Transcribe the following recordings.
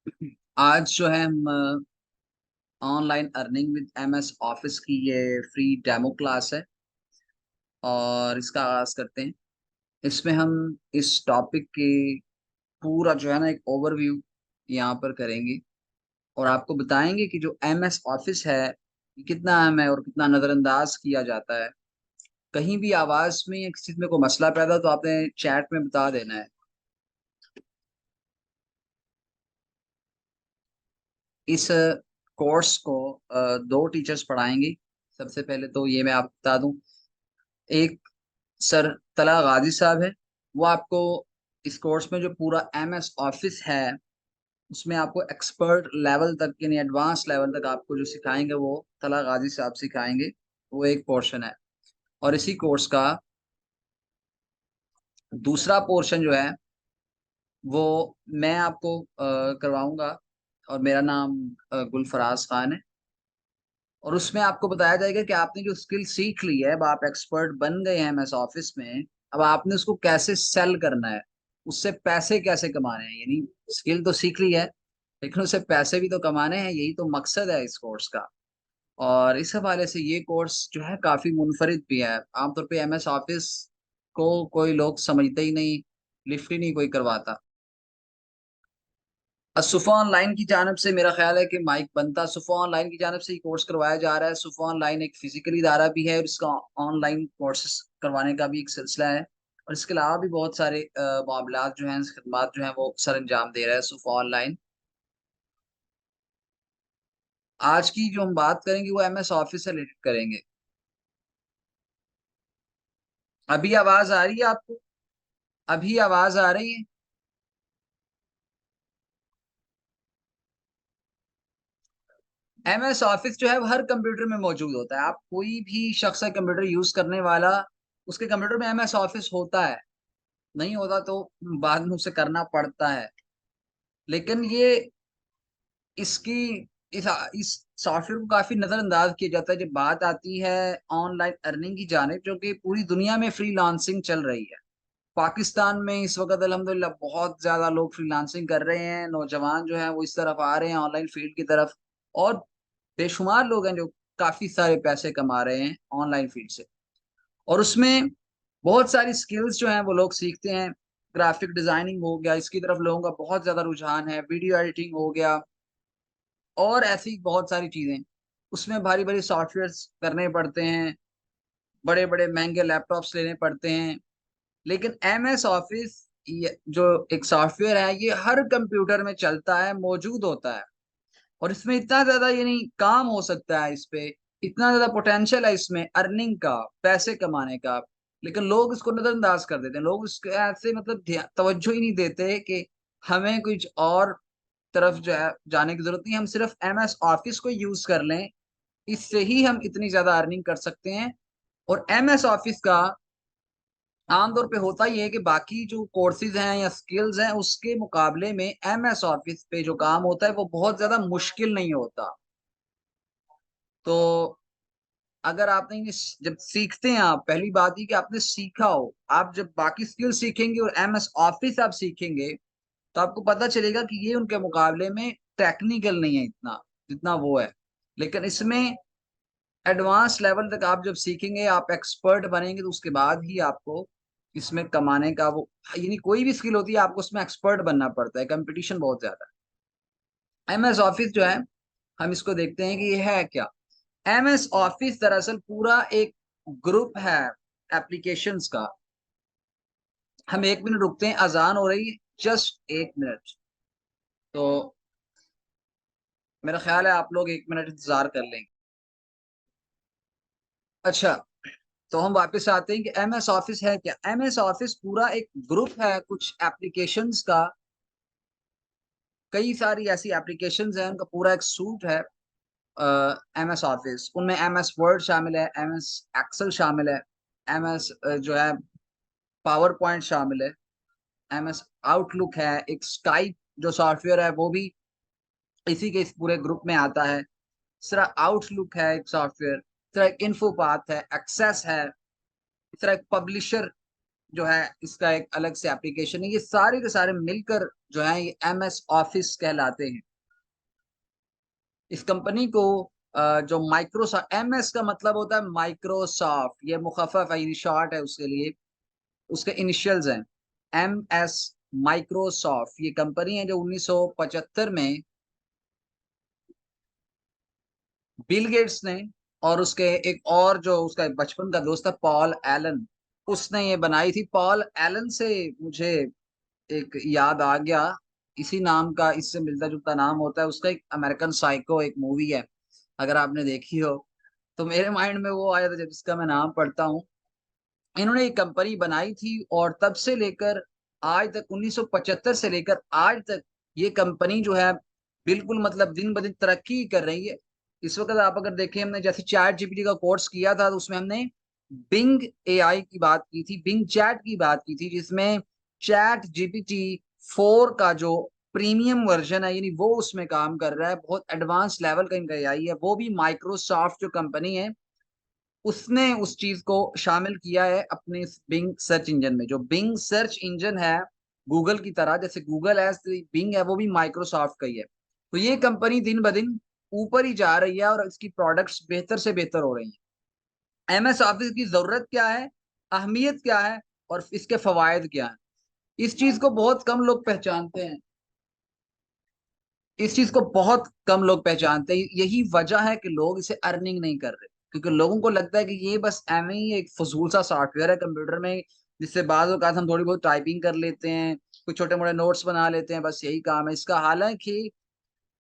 आज जो है हम online earning with MS office की ये फ्री डेमो क्लास है और इसका आगाज करते हैं। इसमें हम इस टॉपिक के पूरा जो है ना एक ओवरव्यू यहाँ पर करेंगे और आपको बताएंगे कि जो एमएस ऑफिस है ये कितना अहम है और कितना नज़रअंदाज किया जाता है। कहीं भी आवाज में या किसी में कोई मसला पैदा हो तो आपने चैट में बता देना है। इस कोर्स को दो टीचर्स पढ़ाएंगे। सबसे पहले तो ये मैं आपको बता दूं, एक सर तला गाजी साहब है। वो आपको इस कोर्स में जो पूरा एमएस ऑफिस है उसमें आपको एक्सपर्ट लेवल तक यानी एडवांस लेवल तक आपको जो सिखाएंगे वो तला गाजी साहब सिखाएंगे। वो एक पोर्शन है। और इसी कोर्स का दूसरा पोर्शन जो है वो मैं आपको करवाऊंगा और मेरा नाम गुलफराज खान है। और उसमें आपको बताया जाएगा कि आपने जो स्किल सीख ली है, अब आप एक्सपर्ट बन गए हैं एमएस ऑफिस में। अब आपने उसको कैसे सेल करना है, उससे पैसे कैसे कमाने हैं। यानी स्किल तो सीख ली है लेकिन उससे पैसे भी तो कमाने हैं, यही तो मकसद है इस कोर्स का। और इस हवाले से ये कोर्स जो है काफी मुनफरिद भी है। आमतौर पे एमएस ऑफिस को कोई लोग समझते ही नहीं, लिफ्ट ही नहीं कोई करवाता। सुफा ऑनलाइन की जानब से मेरा ख्याल है कि माइक बनता सुफा ऑनलाइन की जानब से ही कोर्स करवाया जा रहा है। सुफा ऑनलाइन एक फिजिकल इदारा भी है और इसका ऑनलाइन कोर्सेज करवाने का भी एक सिलसिला है। और इसके अलावा भी बहुत सारे मामलात जो हैं, खदमात जो हैं वो सर अंजाम दे रहा है सुफा ऑनलाइन। आज की जो हम बात करेंगे वो एमएस ऑफिस से रिलेटेड करेंगे। अभी आवाज आ रही है आपको? अभी आवाज आ रही है? एमएस ऑफिस जो है वो हर कंप्यूटर में मौजूद होता है। आप कोई भी शख्स है कंप्यूटर यूज करने वाला, उसके कंप्यूटर में एमएस ऑफिस होता है। नहीं होता तो बाद में उसे करना पड़ता है। लेकिन ये इसकी इस सॉफ्टवेयर को काफी नजरअंदाज किया जाता है जब बात आती है ऑनलाइन अर्निंग की जानिब, जो कि पूरी दुनिया में फ्रीलांसिंग चल रही है। पाकिस्तान में इस वक्त अल्हम्दुलिल्लाह बहुत ज्यादा लोग फ्रीलांसिंग कर रहे हैं, नौजवान जो है वो इस तरफ आ रहे हैं ऑनलाइन फील्ड की तरफ। और बेशुमार लोग हैं जो काफी सारे पैसे कमा रहे हैं ऑनलाइन फील्ड से। और उसमें बहुत सारी स्किल्स जो हैं वो लोग सीखते हैं। ग्राफिक डिजाइनिंग हो गया, इसकी तरफ लोगों का बहुत ज्यादा रुझान है। वीडियो एडिटिंग हो गया और ऐसी बहुत सारी चीजें। उसमें भारी भारी सॉफ्टवेयर्स करने पड़ते हैं, बड़े बड़े महंगे लैपटॉप्स लेने पड़ते हैं। लेकिन एमएस ऑफिस जो एक सॉफ्टवेयर है ये हर कंप्यूटर में चलता है, मौजूद होता है। और इसमें इतना ज्यादा यानी काम हो सकता है इस पे, इतना ज्यादा पोटेंशियल है इसमें अर्निंग का, पैसे कमाने का। लेकिन लोग इसको नजरअंदाज कर देते हैं। लोग इसके ऐसे मतलब तवज्जो ही नहीं देते कि हमें कुछ और तरफ जो है जाने की जरूरत नहीं, हम सिर्फ एमएस ऑफिस को यूज कर लें, इससे ही हम इतनी ज्यादा अर्निंग कर सकते हैं। और एमएस ऑफिस का आमतौर पे होता ही है कि बाकी जो कोर्सेज हैं या स्किल्स हैं उसके मुकाबले में एमएस ऑफिस पे जो काम होता है वो बहुत ज्यादा मुश्किल नहीं होता। तो अगर आपने जब सीखते हैं, आप पहली बात ही कि आपने सीखा हो, आप जब बाकी स्किल सीखेंगे और एमएस ऑफिस आप सीखेंगे तो आपको पता चलेगा कि ये उनके मुकाबले में टेक्निकल नहीं है इतना जितना वो है। लेकिन इसमें एडवांस लेवल तक आप जब सीखेंगे, आप एक्सपर्ट बनेंगे तो उसके बाद ही आपको इसमें कमाने का वो, यानी कोई भी स्किल होती है आपको उसमें एक्सपर्ट बनना पड़ता है, कंपटीशन बहुत ज्यादा है। एमएस ऑफिस जो है, हम इसको देखते हैं कि ये है क्या। एमएस ऑफिस दरअसल पूरा एक ग्रुप है एप्लीकेशंस का। हम एक मिनट रुकते हैं, अजान हो रही है, जस्ट एक मिनट। तो मेरा ख्याल है आप लोग एक मिनट इंतजार कर लेंगे। अच्छा, तो हम वापस आते हैं कि एमएस ऑफिस है क्या। एमएस ऑफिस पूरा एक ग्रुप है कुछ एप्लीकेशंस का। कई सारी ऐसी एप्लीकेशंस हैं, उनका पूरा एक सूट है एमएस ऑफिस। उनमें एमएस वर्ड शामिल है, एमएस एक्सेल शामिल है, एमएस जो है पावर पॉइंट शामिल है, एमएस आउटलुक है, एक स्काइप जो सॉफ्टवेयर है वो भी इसी के इस पूरे ग्रुप में आता है। इस तरह आउटलुक है एक सॉफ्टवेयर, इस तरह एक इन्फोपाथ है, एक्सेस है, इस तरह एक पब्लिशर जो है इसका एक अलग से एप्लीकेशन है। ये सारे के सारे मिलकर जो है ये MS ऑफिस कहलाते हैं। इस कंपनी को जो माइक्रोसॉफ्ट, MS का मतलब होता है माइक्रोसॉफ्ट, ये मुखफ़फ़ है, शॉर्ट है उसके लिए, उसके इनिशियल्स हैं MS। माइक्रोसॉफ्ट ये कंपनी है जो 1975 में बिल गेट्स ने और उसके एक और जो उसका बचपन का दोस्त था पॉल एलन, उसने ये बनाई थी। पॉल एलन से मुझे एक याद आ गया, इसी नाम का, इससे मिलता जुलता नाम होता है उसका, एक अमेरिकन साइको एक मूवी है, अगर आपने देखी हो तो मेरे माइंड में वो आया था जब इसका मैं नाम पढ़ता हूँ। इन्होंने एक कंपनी बनाई थी और तब से लेकर आज तक, 1975 से लेकर आज तक ये कंपनी जो है बिल्कुल मतलब दिन ब दिन तरक्की कर रही है। इस वक्त आप अगर देखें, हमने जैसे चैट जीपीटी का कोर्स किया था तो उसमें हमने बिंग एआई की बात की थी, बिंग चैट की बात की थी, जिसमें चैट जीपीटी 4 का जो प्रीमियम वर्जन है, यानी वो उसमें काम कर रहा है, बहुत एडवांस लेवल का इनका एआई है। वो भी माइक्रोसॉफ्ट जो कंपनी है उसने उस चीज को शामिल किया है अपने इस बिंग सर्च इंजन में। जो बिंग सर्च इंजन है गूगल की तरह, जैसे गूगल है बिंग है, वो भी माइक्रोसॉफ्ट का ही है। तो ये कंपनी दिन ब दिन ऊपर ही जा रही है और इसकी प्रोडक्ट्स बेहतर से बेहतर हो रही हैं। MS ऑफिस की जरूरत क्या है, अहमियत क्या है और इसके फवायद क्या है, इस चीज को बहुत कम लोग पहचानते हैं। इस चीज को बहुत कम लोग पहचानते हैं। यही वजह है कि लोग इसे अर्निंग नहीं कर रहे, क्योंकि लोगों को लगता है कि ये बस एम ही एक फजूल सा सॉफ्टवेयर है कंप्यूटर में, जिससे बाज़ औक़ात हम थोड़ी बहुत टाइपिंग कर लेते हैं, कुछ छोटे मोटे नोट्स बना लेते हैं, बस यही काम है इसका। हालांकि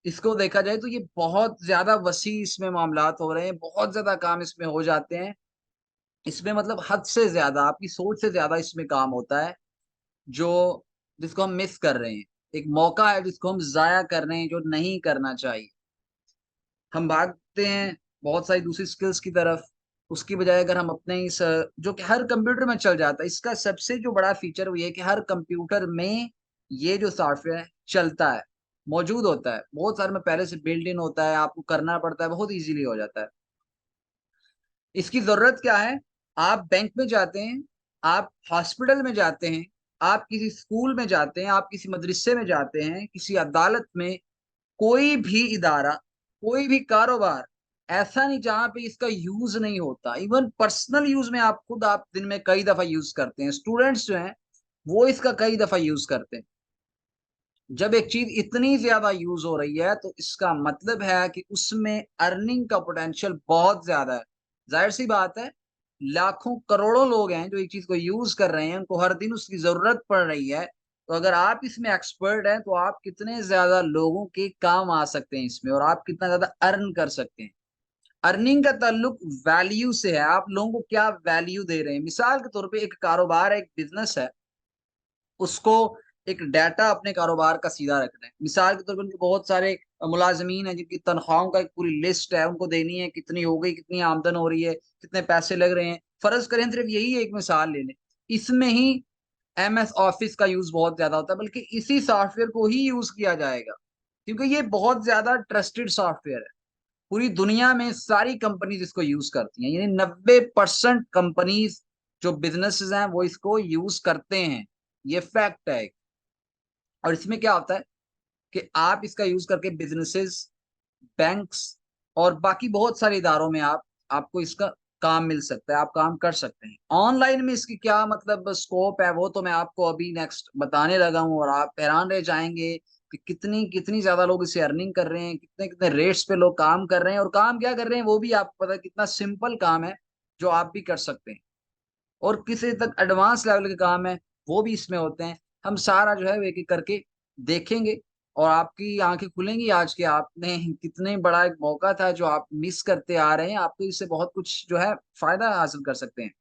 इसको देखा जाए तो ये बहुत ज्यादा वसी इसमें मामलात हो रहे हैं, बहुत ज्यादा काम इसमें हो जाते हैं। इसमें मतलब हद से ज्यादा, आपकी सोच से ज्यादा इसमें काम होता है, जो जिसको हम मिस कर रहे हैं। एक मौका है जिसको हम जाया कर रहे हैं, जो नहीं करना चाहिए। हम भागते हैं बहुत सारी दूसरी स्किल्स की तरफ, उसकी बजाय अगर हम अपने इस जो कि हर कंप्यूटर में चल जाता है, इसका सबसे जो बड़ा फीचर वो ये है कि हर कंप्यूटर में ये जो सॉफ्टवेयर है चलता है, मौजूद होता है, बहुत सारे में पहले से बिल्ट इन होता है, आपको करना पड़ता है, बहुत इजीली हो जाता है। इसकी जरूरत क्या है, आप बैंक में जाते हैं, आप हॉस्पिटल में जाते हैं, आप किसी स्कूल में जाते हैं, आप किसी मदरसे में जाते हैं, किसी अदालत में, कोई भी इदारा, कोई भी कारोबार ऐसा नहीं जहां पे इसका यूज नहीं होता। इवन पर्सनल यूज में आप खुद, आप दिन में कई दफा यूज करते हैं, स्टूडेंट्स जो हैं वो इसका कई दफा यूज करते हैं। जब एक चीज इतनी ज्यादा यूज हो रही है तो इसका मतलब है कि उसमें अर्निंग का पोटेंशियल बहुत ज्यादा है। जाहिर सी बात है, लाखों करोड़ों लोग हैं जो एक चीज को यूज कर रहे हैं, उनको हर दिन उसकी जरूरत पड़ रही है। तो अगर आप इसमें एक्सपर्ट हैं तो आप कितने ज्यादा लोगों के काम आ सकते हैं इसमें, और आप कितना ज्यादा अर्न कर सकते हैं। अर्निंग का ताल्लुक वैल्यू से है, आप लोगों को क्या वैल्यू दे रहे हैं। मिसाल के तौर पे एक कारोबार है, एक बिजनेस है, उसको एक डाटा अपने कारोबार का सीधा रखना है। मिसाल के तौर पर उनके बहुत सारे मुलाजमीन हैं जिनकी तनख्वाहों का एक पूरी लिस्ट है, उनको देनी है, कितनी हो गई, कितनी आमदन हो रही है, कितने पैसे लग रहे हैं। फर्ज करें, सिर्फ यही एक मिसाल ले लें, इसमें ही MS ऑफिस का यूज बहुत ज्यादा होता है, बल्कि इसी सॉफ्टवेयर को ही यूज किया जाएगा, क्योंकि ये बहुत ज्यादा ट्रस्टेड सॉफ्टवेयर है। पूरी दुनिया में सारी कंपनीज इसको यूज करती हैं, यानी 90% कंपनीज जो बिजनेसेस हैं वो इसको यूज करते हैं। ये फैक्ट है। और इसमें क्या होता है कि आप इसका यूज करके बिजनेसेस, बैंक्स और बाकी बहुत सारे इदारों में आपको इसका काम मिल सकता है, आप काम कर सकते हैं। ऑनलाइन में इसकी क्या मतलब स्कोप है, वो तो मैं आपको अभी नेक्स्ट बताने लगा हूँ, और आप हैरान रह जाएंगे कि कितनी कितनी ज्यादा लोग इसे अर्निंग कर रहे हैं, कितने कितने रेट्स पे लोग काम कर रहे हैं, और काम क्या कर रहे हैं वो भी आपको पता है, कितना सिंपल काम है जो आप भी कर सकते हैं, और किसी तक एडवांस लेवल के काम है वो भी इसमें होते हैं। हम सारा जो है एक एक करके देखेंगे, और आपकी आंखें खुलेंगी आज के, आपने कितने बड़ा एक मौका था जो आप मिस करते आ रहे हैं, आपको इससे बहुत कुछ जो है फायदा हासिल कर सकते हैं।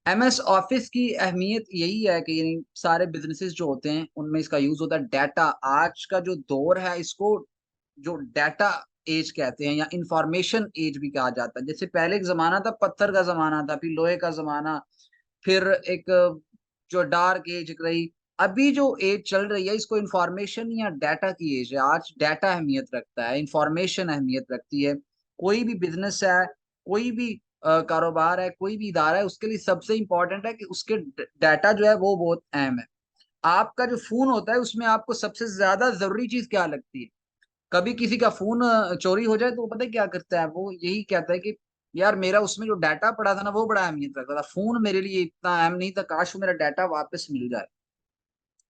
MS ऑफिस की अहमियत यही है कि यानी सारे बिजनेसेस जो होते हैं उनमें इसका यूज होता है। डाटा, आज का जो दौर है इसको जो डाटा एज कहते हैं, या इंफॉर्मेशन एज भी कहा जाता है। जैसे पहले एक जमाना था, पत्थर का जमाना था, फिर लोहे का जमाना, फिर एक जो डार्क एज रही, अभी जो एज चल रही है इसको इंफॉर्मेशन या डाटा की एज है। आज डाटा अहमियत रखता है, इंफॉर्मेशन अहमियत रखती है। कोई भी बिजनेस है, कोई भी कारोबार है, कोई भी इदारा है, उसके लिए सबसे इंपॉर्टेंट है कि उसके डाटा जो है वो बहुत अहम है। आपका जो फोन होता है उसमें आपको सबसे ज्यादा जरूरी चीज क्या लगती है? कभी किसी का फोन चोरी हो जाए तो वो पता है क्या करता है? वो यही कहता है कि यार मेरा उसमें जो डाटा पड़ा था ना वो बड़ा अहमियत रखता था, फोन मेरे लिए इतना अहम नहीं था, काश वो मेरा डाटा वापस मिल जाए।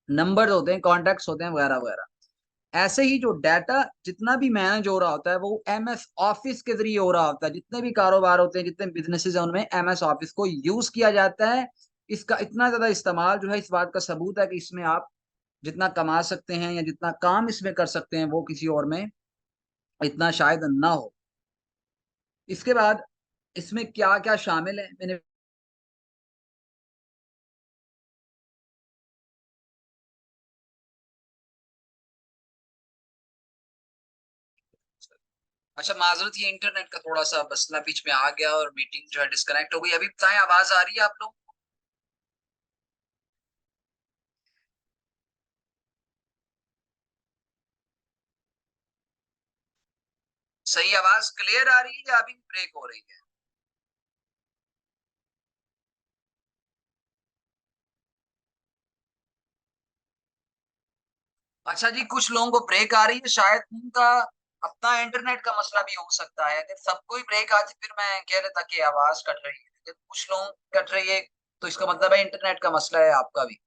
नंबर होते हैं, कॉन्टेक्ट्स होते हैं, वगैरह वगैरह। ऐसे ही जो डाटा जितना भी मैनेज हो रहा होता है वो एमएस ऑफिस के जरिए हो रहा होता है। जितने भी कारोबार होते हैं, जितने बिजनेसेस हैं, उनमें एमएस ऑफिस को यूज किया जाता है। इसका इतना ज्यादा इस्तेमाल जो है इस बात का सबूत है कि इसमें आप जितना कमा सकते हैं या जितना काम इसमें कर सकते हैं वो किसी और में इतना शायद ना हो। इसके बाद इसमें क्या क्या शामिल है मैंने। अच्छा माजरत, ये इंटरनेट का थोड़ा सा मसला बीच में आ गया और मीटिंग जो है डिस्कनेक्ट हो गई। अभी बताएं, आवाज आ रही है आप लोग? सही आवाज क्लियर आ रही है या अभी ब्रेक हो रही है? अच्छा जी, कुछ लोगों को ब्रेक आ रही है, शायद उनका अपना इंटरनेट का मसला भी हो सकता है। अगर सबको ही ब्रेक आती फिर मैं कह लेता कि आवाज कट रही है, लेकिन कुछ लोग कट रही है तो इसका मतलब है इंटरनेट का मसला है आपका भी।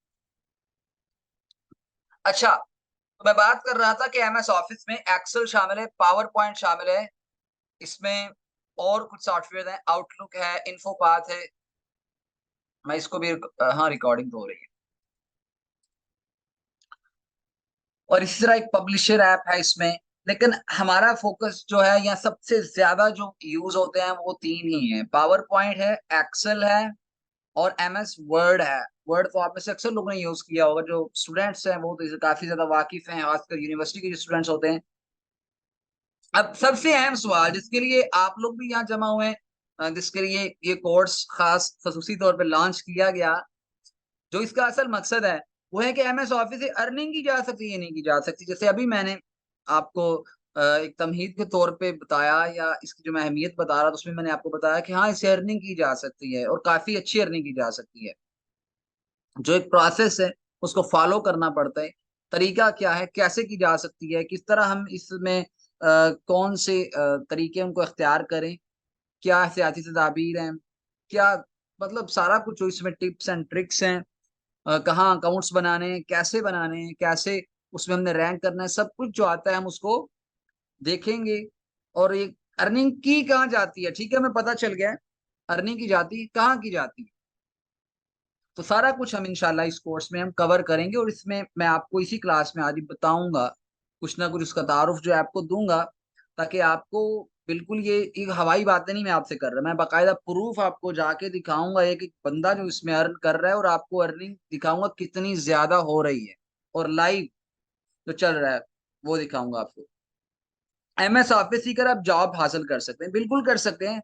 अच्छा, तो मैं बात कर रहा था कि एमएस ऑफिस में एक्सेल शामिल है, पावर पॉइंट शामिल है, इसमें और कुछ सॉफ्टवेयर हैं, आउटलुक है, इन्फोपाथ है। मैं इसको भी हाँ, रिकॉर्डिंग तो हो रही है। और इसी तरह एक पब्लिशर ऐप है इसमें। लेकिन हमारा फोकस जो है यहाँ सबसे ज्यादा जो यूज होते हैं वो तीन ही हैं, पावर पॉइंट है, एक्सेल है और एमएस वर्ड है। वर्ड तो आप में से अक्सर लोगों ने यूज किया होगा, जो स्टूडेंट्स हैं वो तो इससे काफी ज्यादा वाकिफ हैं, खासकर यूनिवर्सिटी के जो स्टूडेंट्स होते हैं। अब सबसे अहम सवाल जिसके लिए आप लोग भी यहाँ जमा हुए हैं, जिसके लिए ये कोर्स खास खसूसी तौर पे लॉन्च किया गया, जो इसका असल मकसद है वो है कि एमएस ऑफिस से अर्निंग की जा सकती है, नहीं की जा सकती। जैसे अभी मैंने आपको एक तमहीद के तौर पे बताया या इसकी जो मैं अहमियत बता रहा था उसमें मैंने आपको बताया कि हाँ, इससे अर्निंग की जा सकती है और काफी अच्छी अर्निंग की जा सकती है। जो एक प्रोसेस है उसको फॉलो करना पड़ता है। तरीका क्या है, कैसे की जा सकती है, किस तरह हम इसमें कौन से तरीके उनको अख्तियार करें, क्या एहतियाती तदाबीर हैं, क्या मतलब सारा कुछ जो इसमें टिप्स एंड ट्रिक्स हैं, कहाँ अकाउंट्स बनाने हैं, कैसे बनाने हैं, कैसे उसमें हमने रैंक करना है, सब कुछ जो आता है हम उसको देखेंगे। और ये अर्निंग की कहाँ जाती है, ठीक है, हमें पता चल गया है अर्निंग की जाती है, कहाँ की जाती है। तो सारा कुछ हम इंशाल्लाह इस कोर्स में हम कवर करेंगे और इसमें मैं आपको इसी क्लास में आज ही बताऊंगा, कुछ ना कुछ उसका तारुफ जो है आपको दूंगा, ताकि आपको बिल्कुल ये एक हवाई बातें नहीं मैं आपसे कर रहा, मैं बाकायदा प्रूफ आपको जाके दिखाऊंगा, एक बंदा जो इसमें अर्न कर रहा है और आपको अर्निंग दिखाऊंगा कितनी ज्यादा हो रही है, और लाइव जो चल रहा है वो दिखाऊंगा आपको। एमएस ऑफिस सीकर आप जॉब हासिल कर सकते हैं, बिल्कुल कर सकते हैं।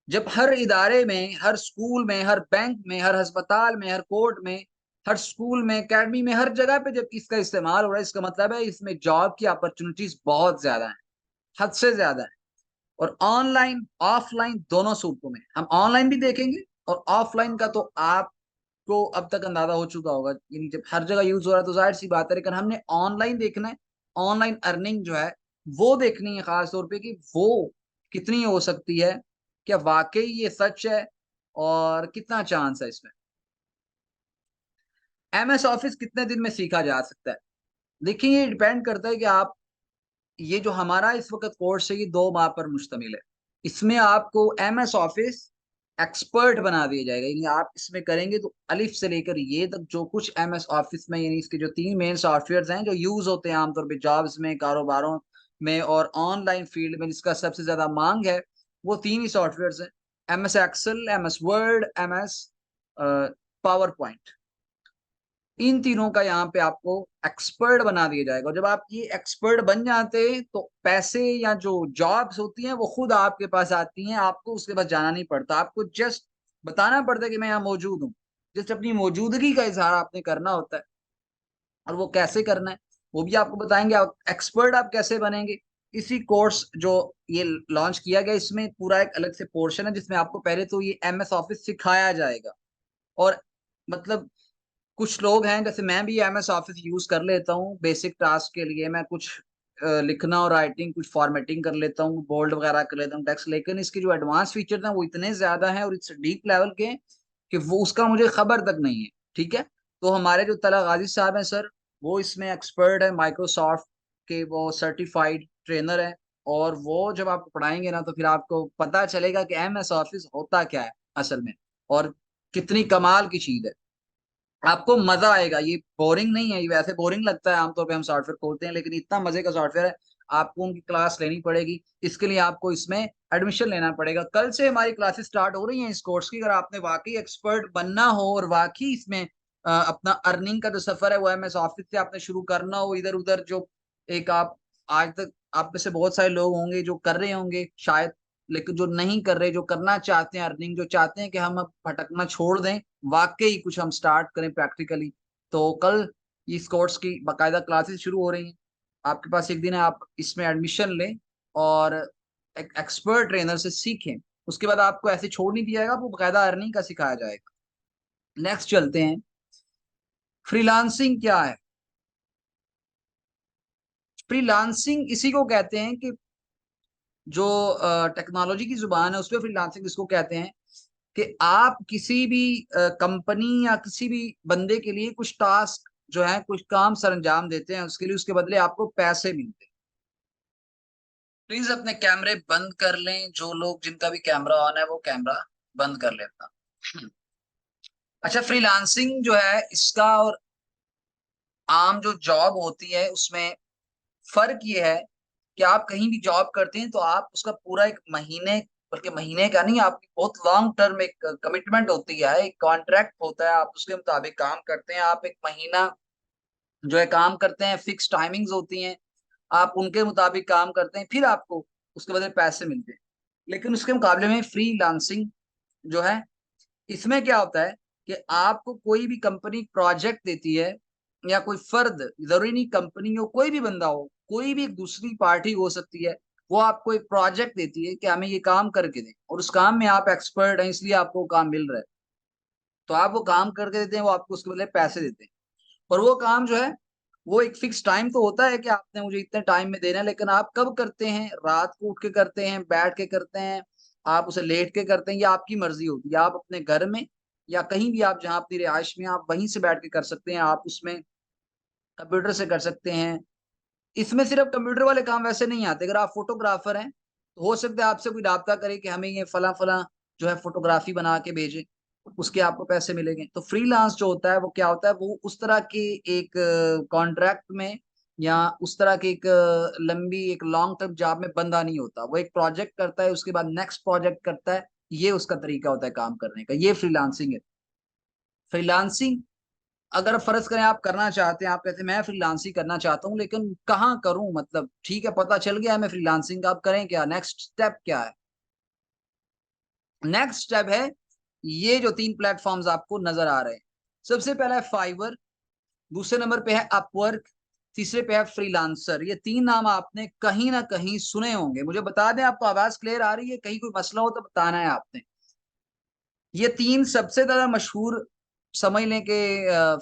जब हर इदारे में, हर स्कूल में, हर बैंक में, हर अस्पताल में, हर कोर्ट में, हर स्कूल में, एकेडमी में, हर जगह पे जब इसका इस्तेमाल हो रहा है, इसका मतलब है इसमें जॉब की अपॉर्चुनिटीज बहुत ज्यादा है, हद से ज्यादा है। और ऑनलाइन ऑफलाइन दोनों सूरतों में हम ऑनलाइन भी देखेंगे, और ऑफलाइन का तो आपको अब तक अंदाजा हो चुका होगा, यानी जब हर जगह यूज हो रहा है तो जाहिर सी बात है, लेकिन हमने ऑनलाइन देखना है। ऑनलाइन अर्निंग जो है वो देखनी है खास तौर पे कि वो कितनी हो सकती है, क्या वाकई ये सच है, और कितना चांस है इसमें। एमएस ऑफिस कितने दिन में सीखा जा सकता है? देखिए, ये डिपेंड करता है कि आप, ये जो हमारा इस वक्त कोर्स है ये 2 माह पर मुश्तमिल है। इसमें आपको एमएस ऑफिस एक्सपर्ट बना दिया जाएगा, यानी आप इसमें करेंगे तो अलिफ से लेकर ये तक जो कुछ एमएस ऑफिस में, यानी इसके जो 3 मेन सॉफ्टवेयर हैं जो यूज होते हैं आमतौर पे जॉब्स में, कारोबारों में और ऑनलाइन फील्ड में, जिसका सबसे ज्यादा मांग है, वो 3 ही सॉफ्टवेयर हैं, MS Excel, MS Word, MS PowerPoint. इन तीनों का यहाँ पे आपको एक्सपर्ट बना दिया जाएगा। और जब आप ये एक्सपर्ट बन जाते हैं तो पैसे या जो जॉब्स होती हैं वो खुद आपके पास आती हैं, आपको उसके पास जाना नहीं पड़ता, आपको जस्ट बताना पड़ता है कि मैं यहाँ मौजूद हूँ। जस्ट अपनी मौजूदगी का इजहार आपने करना होता है, और वो कैसे करना है वो भी आपको बताएंगे। आप एक्सपर्ट आप कैसे बनेंगे, इसी कोर्स जो ये लॉन्च किया गया, इसमें पूरा एक अलग से पोर्शन है जिसमें आपको पहले तो ये एमएस ऑफिस सिखाया जाएगा। और मतलब कुछ लोग हैं, जैसे मैं भी एमएस ऑफिस यूज कर लेता हूँ बेसिक टास्क के लिए, मैं कुछ लिखना और राइटिंग, कुछ फॉर्मेटिंग कर लेता हूँ, बोल्ड वगैरह कर लेता हूँ टेक्स्ट, लेकिन इसके जो एडवांस फीचर हैं वो इतने ज्यादा हैं और इट्स डीप लेवल के हैं कि वो उसका मुझे खबर तक नहीं है। ठीक है, तो हमारे जो तला गाजी साहब हैं सर, वो इसमें एक्सपर्ट है, माइक्रोसॉफ्ट के वो सर्टिफाइड ट्रेनर है, और वो जब आपको पढ़ाएंगे ना तो फिर आपको पता चलेगा कि एमएस ऑफिस होता क्या है असल में, और कितनी कमाल की चीज है। आपको मजा आएगा, ये बोरिंग नहीं है। ये वैसे बोरिंग लगता है आमतौर पे हम सॉफ्टवेयर खोलते हैं, लेकिन इतना मजे का सॉफ्टवेयर है। आपको उनकी क्लास लेनी पड़ेगी, इसके लिए आपको इसमें एडमिशन लेना पड़ेगा। कल से हमारी क्लासेस स्टार्ट हो रही हैं इस कोर्स की। अगर आपने वाकई एक्सपर्ट बनना हो और वाकई इसमें अपना अर्निंग का जो सफर है वो एमएस ऑफिस से आपने शुरू करना हो, इधर उधर जो एक आप आज तक आप में से बहुत सारे लोग होंगे जो कर रहे होंगे शायद, लेकिन जो नहीं कर रहे, जो करना चाहते हैं अर्निंग, जो चाहते हैं कि हम अब भटकना छोड़ दें, वाकई कुछ हम स्टार्ट करें प्रैक्टिकली, तो कल इस कोर्स की बाकायदा क्लासेस शुरू हो रही हैं। आपके पास एक दिन है, आप इसमें एडमिशन लें और एक एक्सपर्ट ट्रेनर से सीखें। उसके बाद आपको ऐसे छोड़ नहीं दिया जाएगा, आपको बाकायदा अर्निंग का सिखाया जाएगा। नेक्स्ट चलते हैं, फ्रीलांसिंग क्या है। फ्रीलांसिंग इसी को कहते हैं कि जो टेक्नोलॉजी की जुबान है उसमें फ्रीलांसिंग इसको कहते हैं कि आप किसी भी कंपनी या किसी भी बंदे के लिए कुछ टास्क जो है, कुछ काम सर अंजाम देते हैं, उसके लिए उसके बदले आपको पैसे मिलते हैं। प्लीज अपने कैमरे बंद कर लें, जो लोग जिनका भी कैमरा ऑन है वो कैमरा बंद कर लेता। अच्छा, फ्रीलांसिंग जो है इसका और आम जो जॉब होती है उसमें फर्क ये है कि आप कहीं भी जॉब करते हैं तो आप उसका पूरा एक महीने, बल्कि महीने का नहीं, आपकी बहुत लॉन्ग टर्म एक कमिटमेंट होती है, एक कॉन्ट्रैक्ट होता है, आप उसके मुताबिक काम करते हैं। आप एक महीना जो है काम करते हैं, फिक्स टाइमिंग्स होती हैं, आप उनके मुताबिक काम करते हैं, फिर आपको उसके बदले पैसे मिलते हैं। लेकिन उसके मुकाबले में फ्रीलांसिंग जो है, इसमें क्या होता है कि आपको कोई भी कंपनी प्रोजेक्ट देती है, या कोई फर्द, जरूरी नहीं कंपनी हो, कोई भी बंदा हो, कोई भी एक दूसरी पार्टी हो सकती है, वो आपको एक प्रोजेक्ट देती है कि हमें ये काम करके दें, और उस काम में आप एक्सपर्ट हैं इसलिए आपको काम मिल रहा है, तो आप वो काम करके देते हैं, वो आपको उसके बदले पैसे देते हैं। और वो काम जो है वो एक फिक्स टाइम तो होता है कि आपने मुझे इतने टाइम में देना है, लेकिन आप कब करते हैं, रात को उठ के करते हैं, बैठ के करते हैं, आप उसे लेट के करते हैं, या आपकी मर्जी होती है। आप अपने घर में या कहीं भी आप जहां अपनी रिहाइश में, आप वहीं से बैठ के कर सकते हैं, आप उसमें कंप्यूटर से कर सकते हैं। इसमें सिर्फ कंप्यूटर वाले काम वैसे नहीं आते। अगर आप फोटोग्राफर हैं तो हो सकता है आपसे कोई राब्ता करे कि हमें ये फला फला जो है फोटोग्राफी बना के भेजे, उसके आपको पैसे मिलेंगे। तो फ्रीलांस जो होता है वो क्या होता है, वो उस तरह के एक कॉन्ट्रैक्ट में या उस तरह के एक लंबी एक लॉन्ग टर्म जॉब में बंदा नहीं होता। वो एक प्रोजेक्ट करता है, उसके बाद नेक्स्ट प्रोजेक्ट करता है, ये उसका तरीका होता है काम करने का, ये फ्रीलांसिंग है। फ्रीलांसिंग अगर फर्ज करें आप करना चाहते हैं, आप कहते हैं मैं फ्रीलांसिंग करना चाहता हूँ लेकिन कहाँ करूं, मतलब ठीक है पता चल गया है मैं फ्रीलांसिंग का, अब करें क्या, नेक्स्ट स्टेप क्या है। नेक्स्ट स्टेप है ये जो तीन प्लेटफॉर्म्स आपको नजर आ रहे हैं। सबसे पहला है फाइवर, दूसरे नंबर पे है अपवर्क, तीसरे पे है फ्रीलांसर। ये तीन नाम आपने कहीं ना कहीं सुने होंगे। मुझे बता दें, आपको आवाज क्लियर आ रही है, कहीं कोई मसला हो तो बताना है आपने। ये तीन सबसे ज्यादा मशहूर समझ लें कि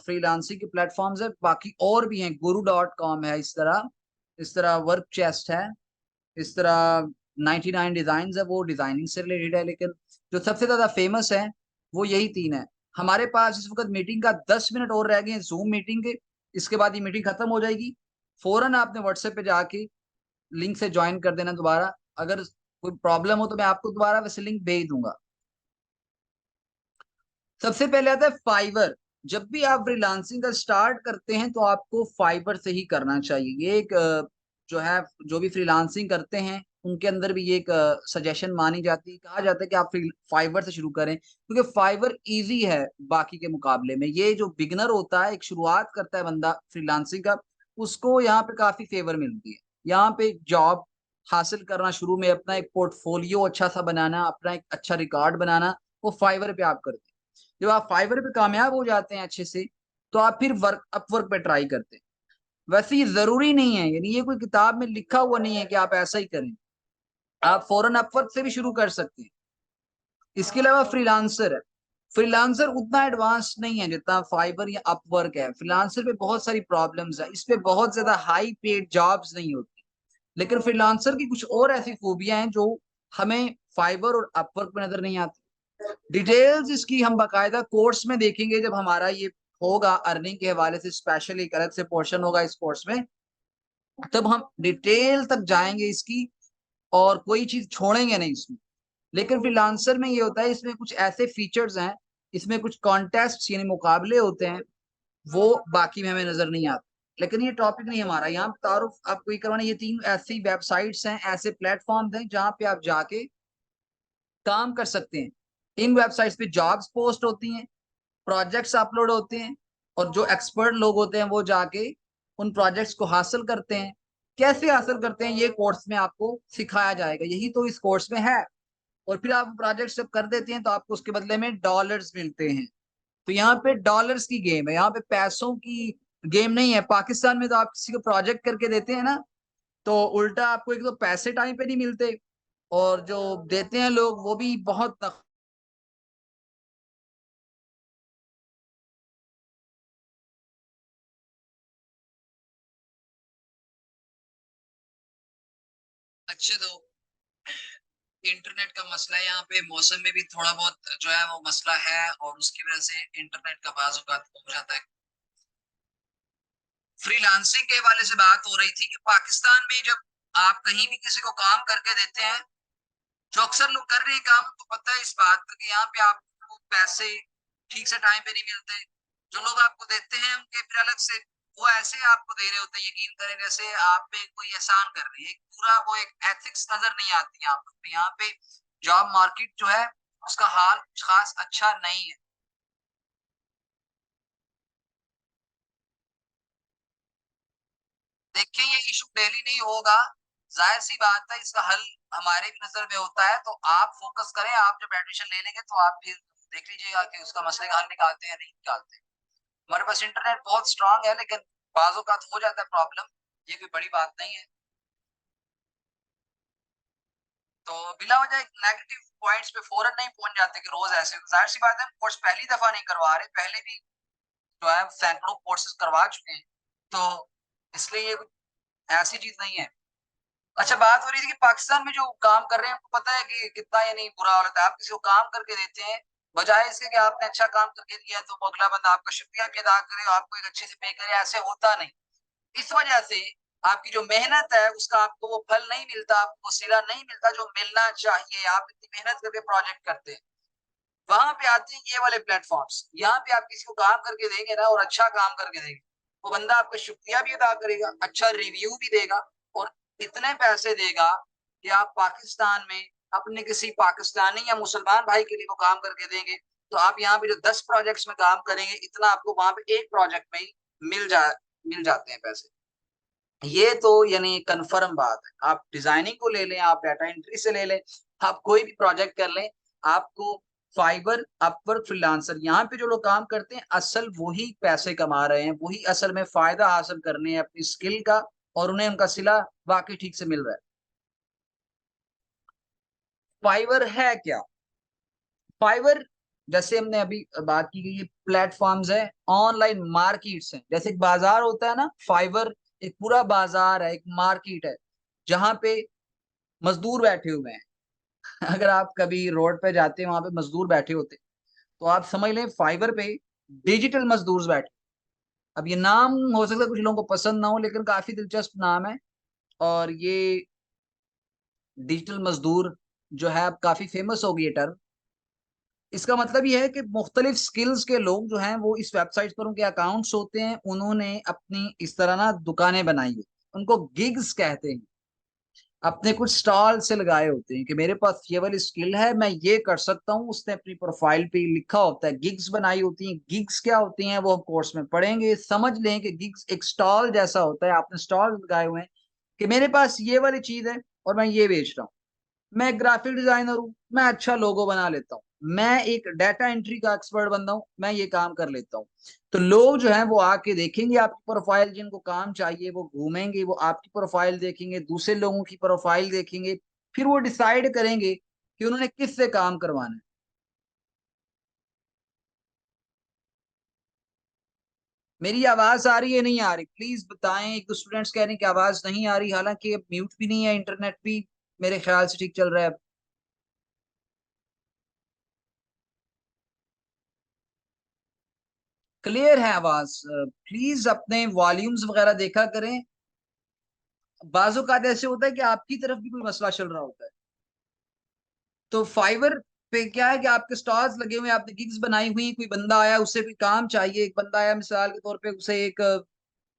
फ्रीलांसिंग के प्लेटफॉर्म्स है। बाकी और भी हैं, guru.com है, इस तरह वर्क चेस्ट है, इस तरह 99 डिजाइन है, वो डिजाइनिंग से रिलेटेड है, लेकिन जो सबसे ज्यादा फेमस है वो यही तीन है। हमारे पास इस वक्त मीटिंग का 10 मिनट और रह गए हैं, जूम मीटिंग के। इसके बाद ये मीटिंग खत्म हो जाएगी। फौरन आपने व्हाट्सएप पे जाके लिंक से ज्वाइन कर देना दोबारा। अगर कोई प्रॉब्लम हो तो मैं आपको दोबारा वैसे लिंक भेज दूंगा। सबसे पहले आता है फाइवर। जब भी आप फ्रीलांसिंग का स्टार्ट करते हैं तो आपको फाइवर से ही करना चाहिए। ये एक जो है, जो भी फ्रीलांसिंग करते हैं उनके अंदर भी ये एक सजेशन मानी जाती है, कहा जाता है कि आप फाइवर से शुरू करें, क्योंकि फाइवर इजी है बाकी के मुकाबले में। ये जो बिगनर होता है, एक शुरुआत करता है बंदा फ्रीलांसिंग का, उसको यहाँ पे काफी फेवर मिलती है। यहाँ पे जॉब हासिल करना, शुरू में अपना एक पोर्टफोलियो अच्छा सा बनाना, अपना एक अच्छा रिकॉर्ड बनाना, वो फाइवर पे आप करते हैं। जब आप फाइवर पे कामयाब हो जाते हैं अच्छे से, तो आप फिर वर्क अपवर्क पे ट्राई करते हैं। वैसे ये जरूरी नहीं है, यानी ये कोई किताब में लिखा हुआ नहीं है कि आप ऐसा ही करें। आप फौरन अपवर्क से भी शुरू कर सकते हैं। इसके अलावा फ्रीलांसर है। फ्रीलांसर उतना एडवांस नहीं है जितना फाइवर या अपवर्क है। फ्रीलांसर पे बहुत सारी प्रॉब्लम्स है, इस पे बहुत ज्यादा हाई पेड जॉब्स नहीं होती। लेकिन फ्रीलांसर की कुछ और ऐसी खूबियां हैं जो हमें फाइवर और अपवर्क पे नजर नहीं आती। डिटेल्स इसकी हम बाकायदा कोर्स में देखेंगे, जब हमारा ये होगा अर्निंग के हवाले से स्पेशल एक अलग से पोर्शन होगा इस कोर्स में, तब हम डिटेल तक जाएंगे इसकी, और कोई चीज छोड़ेंगे नहीं इसमें। लेकिन फ्रीलांसर में ये होता है, इसमें कुछ ऐसे फीचर्स हैं, इसमें कुछ कॉन्टेस्ट यानी मुकाबले होते हैं, वो बाकी में हमें नजर नहीं आते। लेकिन ये टॉपिक नहीं हमारा, यहाँ पे तारुफ आपको ये करवाना। ये तीन ऐसी वेबसाइट्स हैं, ऐसे प्लेटफॉर्म हैं जहाँ पे आप जाके काम कर सकते हैं। इन वेबसाइट्स पे जॉब्स पोस्ट होती हैं, प्रोजेक्ट्स अपलोड होते हैं, और जो एक्सपर्ट लोग होते हैं वो जाके उन प्रोजेक्ट्स को हासिल करते हैं। कैसे हासिल करते हैं ये कोर्स में आपको सिखाया जाएगा, यही तो इस कोर्स में है। और फिर आप प्रोजेक्ट जब कर देते हैं तो आपको उसके बदले में डॉलर्स मिलते हैं। तो यहाँ पे डॉलर्स की गेम है, यहाँ पे पैसों की गेम नहीं है। पाकिस्तान में तो आप किसी को प्रोजेक्ट करके देते हैं ना, तो उल्टा आपको एक तो पैसे टाइम पे नहीं मिलते, और जो देते हैं लोग वो भी बहुत अच्छे। तो इंटरनेट का मसला है यहाँ पे, मौसम में भी थोड़ा बहुत जो है वो मसला है, और उसकी वजह से इंटरनेट का बाज़ औक़ात हो जाता है। फ्रीलांसिंग के हवाले से बात हो रही थी कि पाकिस्तान में जब आप कहीं भी किसी को काम करके देते हैं, जो अक्सर लोग कर रहे हैं काम, तो पता है इस बात का कि यहाँ पे आपको पैसे ठीक से टाइम पे नहीं मिलते। जो लोग आपको देते हैं उनके फिर अलग से वो ऐसे आपको दे रहे होते हैं, यकीन करें जैसे आप पे कोई एहसान कर रहे हैं। एक पूरा वो एक एथिक्स नजर नहीं आती यहाँ पर। यहाँ पे जॉब मार्केट जो है उसका हाल खास अच्छा नहीं है। देखिए ये इशू डेली नहीं होगा, जाहिर सी बात है, इसका हल हमारे भी नजर में होता है। तो आप फोकस करें, आप जब एडमिशन ले लेंगे तो आप फिर देख लीजिएगा कि उसका मसले का हल निकालते हैं नहीं निकालते। हमारे पास इंटरनेट बहुत स्ट्रांग है, लेकिन बाजों का हो जाता है प्रॉब्लम, ये कोई बड़ी बात नहीं है। तो बिला वजह नेगेटिव पॉइंट्स पे फौरन नहीं पहुंच जाते कि रोज ऐसे। जाहिर सी बात है, कोर्स पहली दफा नहीं करवा रहे, पहले भी जो है सैकड़ों कोर्सेज करवा चुके हैं। तो इसलिए ये ऐसी चीज नहीं है। अच्छा, बात हो रही थी कि पाकिस्तान में जो काम कर रहे हैं, आपको पता है कि कितना यानी बुरा हाल होता है। आप किसी को काम करके देते हैं, बजाय इसके कि आपने अच्छा काम करके दिया तो वो अगला बंदा आपका शुक्रिया भी अदा करे और आपको एक अच्छे से पे करे, ऐसे होता नहीं। इस वजह से आपकी जो मेहनत है उसका आपको वो फल नहीं मिलता, आपको सिला नहीं मिलता जो मिलना चाहिए। आप इतनी मेहनत करके प्रोजेक्ट करते हैं। वहां पे आते हैं ये वाले प्लेटफॉर्म्स, यहाँ पे आप किसी को काम करके देंगे ना और अच्छा काम करके देंगे, वो बंदा आपका शुक्रिया भी अदा करेगा, अच्छा रिव्यू भी देगा, और इतने पैसे देगा कि आप पाकिस्तान में अपने किसी पाकिस्तानी या मुसलमान भाई के लिए वो काम करके देंगे, तो आप यहाँ पे जो 10 प्रोजेक्ट्स में काम करेंगे, इतना आपको वहां पे एक प्रोजेक्ट में ही मिल जा मिल जाते हैं पैसे। ये तो यानी कंफर्म बात है। आप डिजाइनिंग को ले लें, आप डाटा एंट्री से ले लें, आप कोई भी प्रोजेक्ट कर लें, आपको फाइबर, अपवर्क, फ्रीलांसर, यहाँ पे जो लोग काम करते हैं असल वही पैसे कमा रहे हैं, वही असल में फायदा हासिल करने हैं अपनी स्किल का, और उन्हें उनका सिला वाकई ठीक से मिल रहा है। फाइवर है क्या? फाइवर, जैसे हमने अभी बात की कि ये प्लेटफॉर्म्स है, ऑनलाइन मार्केट्स हैं। जैसे एक बाजार होता है ना, फाइवर एक पूरा बाजार है, एक मार्केट है, जहां पे मजदूर बैठे हुए हैं। अगर आप कभी रोड पे जाते हैं, वहां पे मजदूर बैठे होते हैं, तो आप समझ लें फाइवर पे डिजिटल मजदूर बैठे। अब ये नाम हो सकता है कुछ लोगों को पसंद ना हो, लेकिन काफी दिलचस्प नाम है। और ये डिजिटल मजदूर जो है अब काफी फेमस हो गई है टर्म। इसका मतलब ये है कि मुख्तलिफ स्किल्स के लोग जो हैं वो इस वेबसाइट पर, उनके अकाउंट्स होते हैं, उन्होंने अपनी इस तरह ना दुकानें बनाई होती हैं, उनको गिग्स कहते हैं। अपने कुछ स्टॉल से लगाए होते हैं कि मेरे पास ये वाली स्किल है, मैं ये कर सकता हूँ। उसने अपनी प्रोफाइल पे लिखा होता है, गिग्स बनाई होती हैं। गिग्स क्या होती हैं वो हम कोर्स में पढ़ेंगे। समझ लें कि गिग्स एक स्टॉल जैसा होता है, आपने स्टॉल लगाए हुए हैं कि मेरे पास ये वाली चीज है और मैं ये बेच रहा हूँ। मैं एक ग्राफिक डिजाइनर हूँ, मैं अच्छा लोगो बना लेता हूँ, मैं एक डाटा एंट्री का एक्सपर्ट बंदा हूं, मैं ये काम कर लेता हूँ। तो लोग जो है वो आके देखेंगे आपकी प्रोफाइल, जिनको काम चाहिए वो घूमेंगे, वो आपकी प्रोफाइल देखेंगे, दूसरे लोगों की प्रोफाइल देखेंगे, फिर वो डिसाइड करेंगे कि उन्होंने किससे काम करवाना है। मेरी आवाज आ रही है नहीं आ रही, प्लीज बताएं। एक दो स्टूडेंट्स कह रहे हैं कि आवाज नहीं आ रही, हालांकि अब म्यूट भी नहीं है, इंटरनेट भी मेरे ख्याल से ठीक चल रहा है। क्लियर है आवाज। प्लीज अपने वॉल्यूम्स वगैरह देखा करें। बाजू का ऐसे होता है कि आपकी तरफ भी कोई मसला चल रहा होता है। तो फाइवर पे क्या है कि आपके स्टॉल्स लगे हुए हैं, आपने गिग्स बनाई हुई, कोई बंदा आया उससे कोई काम चाहिए, एक बंदा आया मिसाल के तौर पे, उसे एक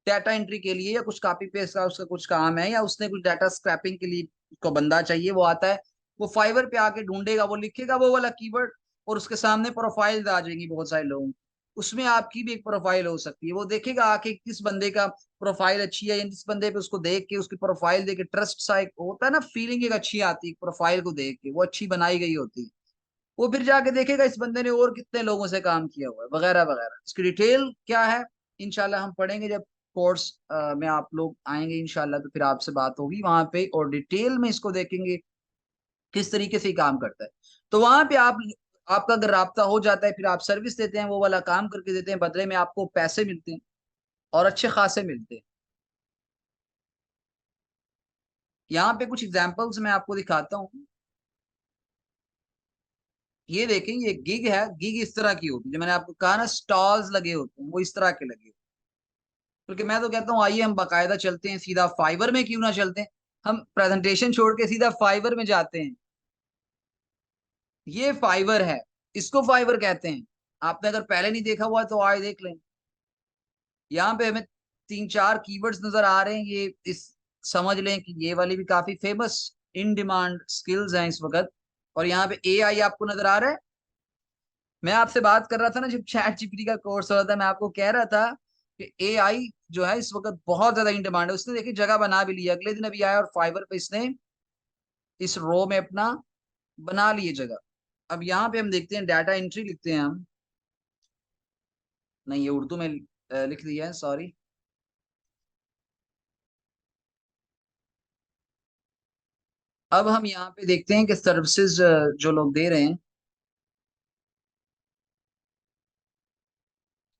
डाटा एंट्री के लिए या कुछ कॉपी पेस्ट का उसका कुछ काम है, या उसने कुछ डाटा स्क्रैपिंग के लिए उसको बंदा चाहिए, वो आता है, वो फाइवर पे आके ढूंढेगा, वो लिखेगा वो वाला कीवर्ड, और उसके सामने प्रोफाइल आ जाएंगी बहुत सारे लोगों की। उसमें आपकी भी एक प्रोफाइल हो सकती है, वो देखेगा आके किस बंदे का प्रोफाइल अच्छी है, या जिस बंदे पे उसको देख के उसकी प्रोफाइल देख के ट्रस्ट सा एक होता है ना, फीलिंग एक अच्छी आती है प्रोफाइल को देख के, वो अच्छी बनाई गई होती है। वो फिर जाके देखेगा इस बंदे ने और कितने लोगों से काम किया हुआ है वगैरह वगैरह। इसकी डिटेल क्या है इंशाल्लाह हम पढ़ेंगे जब कोर्स में आप लोग आएंगे इंशाल्लाह, तो फिर आपसे बात होगी वहां पे और डिटेल में इसको देखेंगे किस तरीके से ये काम करता है। तो वहां पे आपका अगर राब्ता हो जाता है, फिर आप सर्विस देते हैं, वो वाला काम करके देते हैं, बदले में आपको पैसे मिलते हैं और अच्छे खासे मिलते हैं। यहाँ पे कुछ एग्जाम्पल्स मैं आपको दिखाता हूँ। ये देखें, ये गिग है, गिग इस तरह की होती है, जो मैंने आपको कहा ना स्टॉल्स लगे होते हैं, वो इस तरह के लगे। क्योंकि मैं तो कहता हूँ आइए हम बाकायदा चलते हैं, सीधा फाइवर में क्यों ना चलते हैं, हम प्रेजेंटेशन छोड़ के सीधा फाइवर में जाते हैं। ये फाइवर है, इसको फाइवर कहते हैं। आपने अगर पहले नहीं देखा हुआ है तो आज देख लें। यहाँ पे हमें तीन चार कीवर्ड्स नजर आ रहे हैं, ये इस समझ लें कि ये वाली भी काफी फेमस इन डिमांड स्किल्स हैं इस वक्त। और यहाँ पे एआई आपको नजर आ रहा है। मैं आपसे बात कर रहा था ना जब चैट जीपीटी का कोर्स हो रहा था, मैं आपको कह रहा था कि एआई जो है इस वक्त बहुत ज्यादा इन डिमांड है। उसने देखिए जगह बना भी लिया, अगले दिन अभी आया और फाइवर पे इसने इस रो में अपना बना लिए जगह। अब यहाँ पे हम देखते हैं डाटा एंट्री लिखते हैं हम, नहीं ये उर्दू में लिख दिया है, सॉरी। अब हम यहाँ पे देखते हैं कि सर्विसेज जो लोग दे रहे हैं,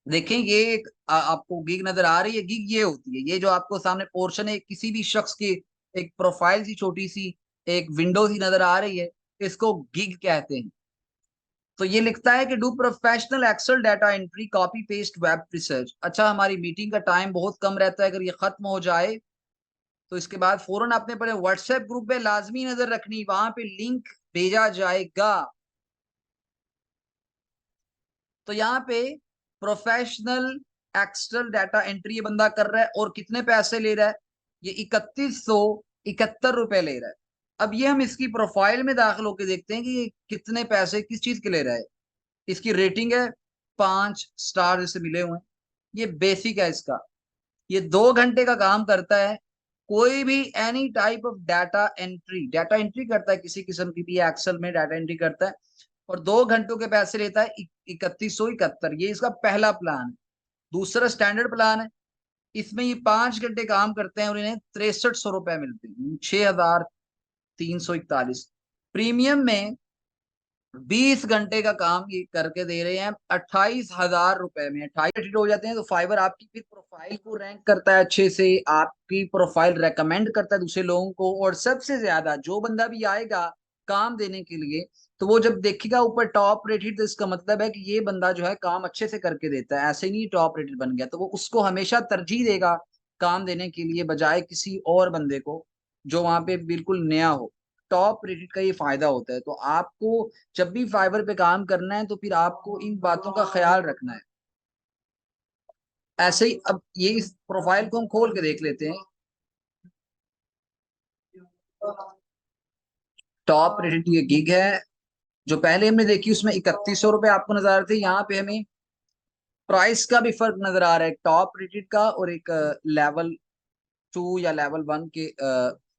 देखें ये एक आपको गिग नजर आ रही है। गिग ये होती है, ये जो आपको सामने पोर्शन है किसी भी शख्स की, एक प्रोफाइल सी छोटी सी एक विंडो सी नजर आ रही है, इसको गिग कहते हैं। तो ये लिखता है कि do professional Excel data entry copy paste web research. अच्छा हमारी मीटिंग का टाइम बहुत कम रहता है, अगर ये खत्म हो जाए तो इसके बाद फौरन अपने पड़े व्हाट्सएप ग्रुप पे लाजमी नजर रखनी, वहां पे लिंक भेजा जाएगा। तो यहाँ पे प्रोफेशनल एक्सेल डाटा एंट्री ये बंदा कर रहा है और कितने पैसे ले रहा है, ये 3171 रुपए ले रहा है। अब ये हम इसकी प्रोफाइल में दाखिल होकर देखते हैं कि ये कितने पैसे किस चीज के ले रहा है। इसकी रेटिंग है 5 स्टार जैसे मिले हुए हैं। ये बेसिक है इसका। ये 2 घंटे का काम करता है। कोई भी any type of data entry करता है, किसी किस्म की भी एक्सेल में डाटा एंट्री करता है, और 2 घंटों के पैसे लेता है 3171। ये इसका पहला प्लान है। दूसरा स्टैंडर्ड प्लान है, इसमें ये 5 घंटे काम करते हैं और इन्हें 6300 रुपए मिलते हैं, 6341। प्रीमियम में 20 घंटे का काम ये करके दे रहे हैं 28,000 रुपए में। 28 हो जाते हैं तो फाइवर आपकी फिर प्रोफाइल को रैंक करता है अच्छे से, आपकी प्रोफाइल रेकमेंड करता है दूसरे लोगों को, और सबसे ज्यादा जो बंदा भी आएगा काम देने के लिए, तो वो जब देखेगा ऊपर टॉप रेटेड, तो इसका मतलब है कि ये बंदा जो है काम अच्छे से करके देता है, ऐसे नहीं टॉप रेटेड बन गया, तो वो उसको हमेशा तरजीह देगा काम देने के लिए बजाय किसी और बंदे को जो वहां पे बिल्कुल नया हो। टॉप रेटेड का ये फायदा होता है। तो आपको जब भी फाइबर पे काम करना है तो फिर आपको इन बातों का ख्याल रखना है। ऐसे ही अब ये इस प्रोफाइल को हम खोल के देख लेते हैं। टॉप रेटेड ये गिग है, जो पहले हमने देखी उसमें 3100 रुपए आपको नजर आ रहे थे, यहाँ पे हमें प्राइस का भी फर्क नजर आ रहा है, टॉप रेटेड का और एक लेवल 2 या लेवल 1 के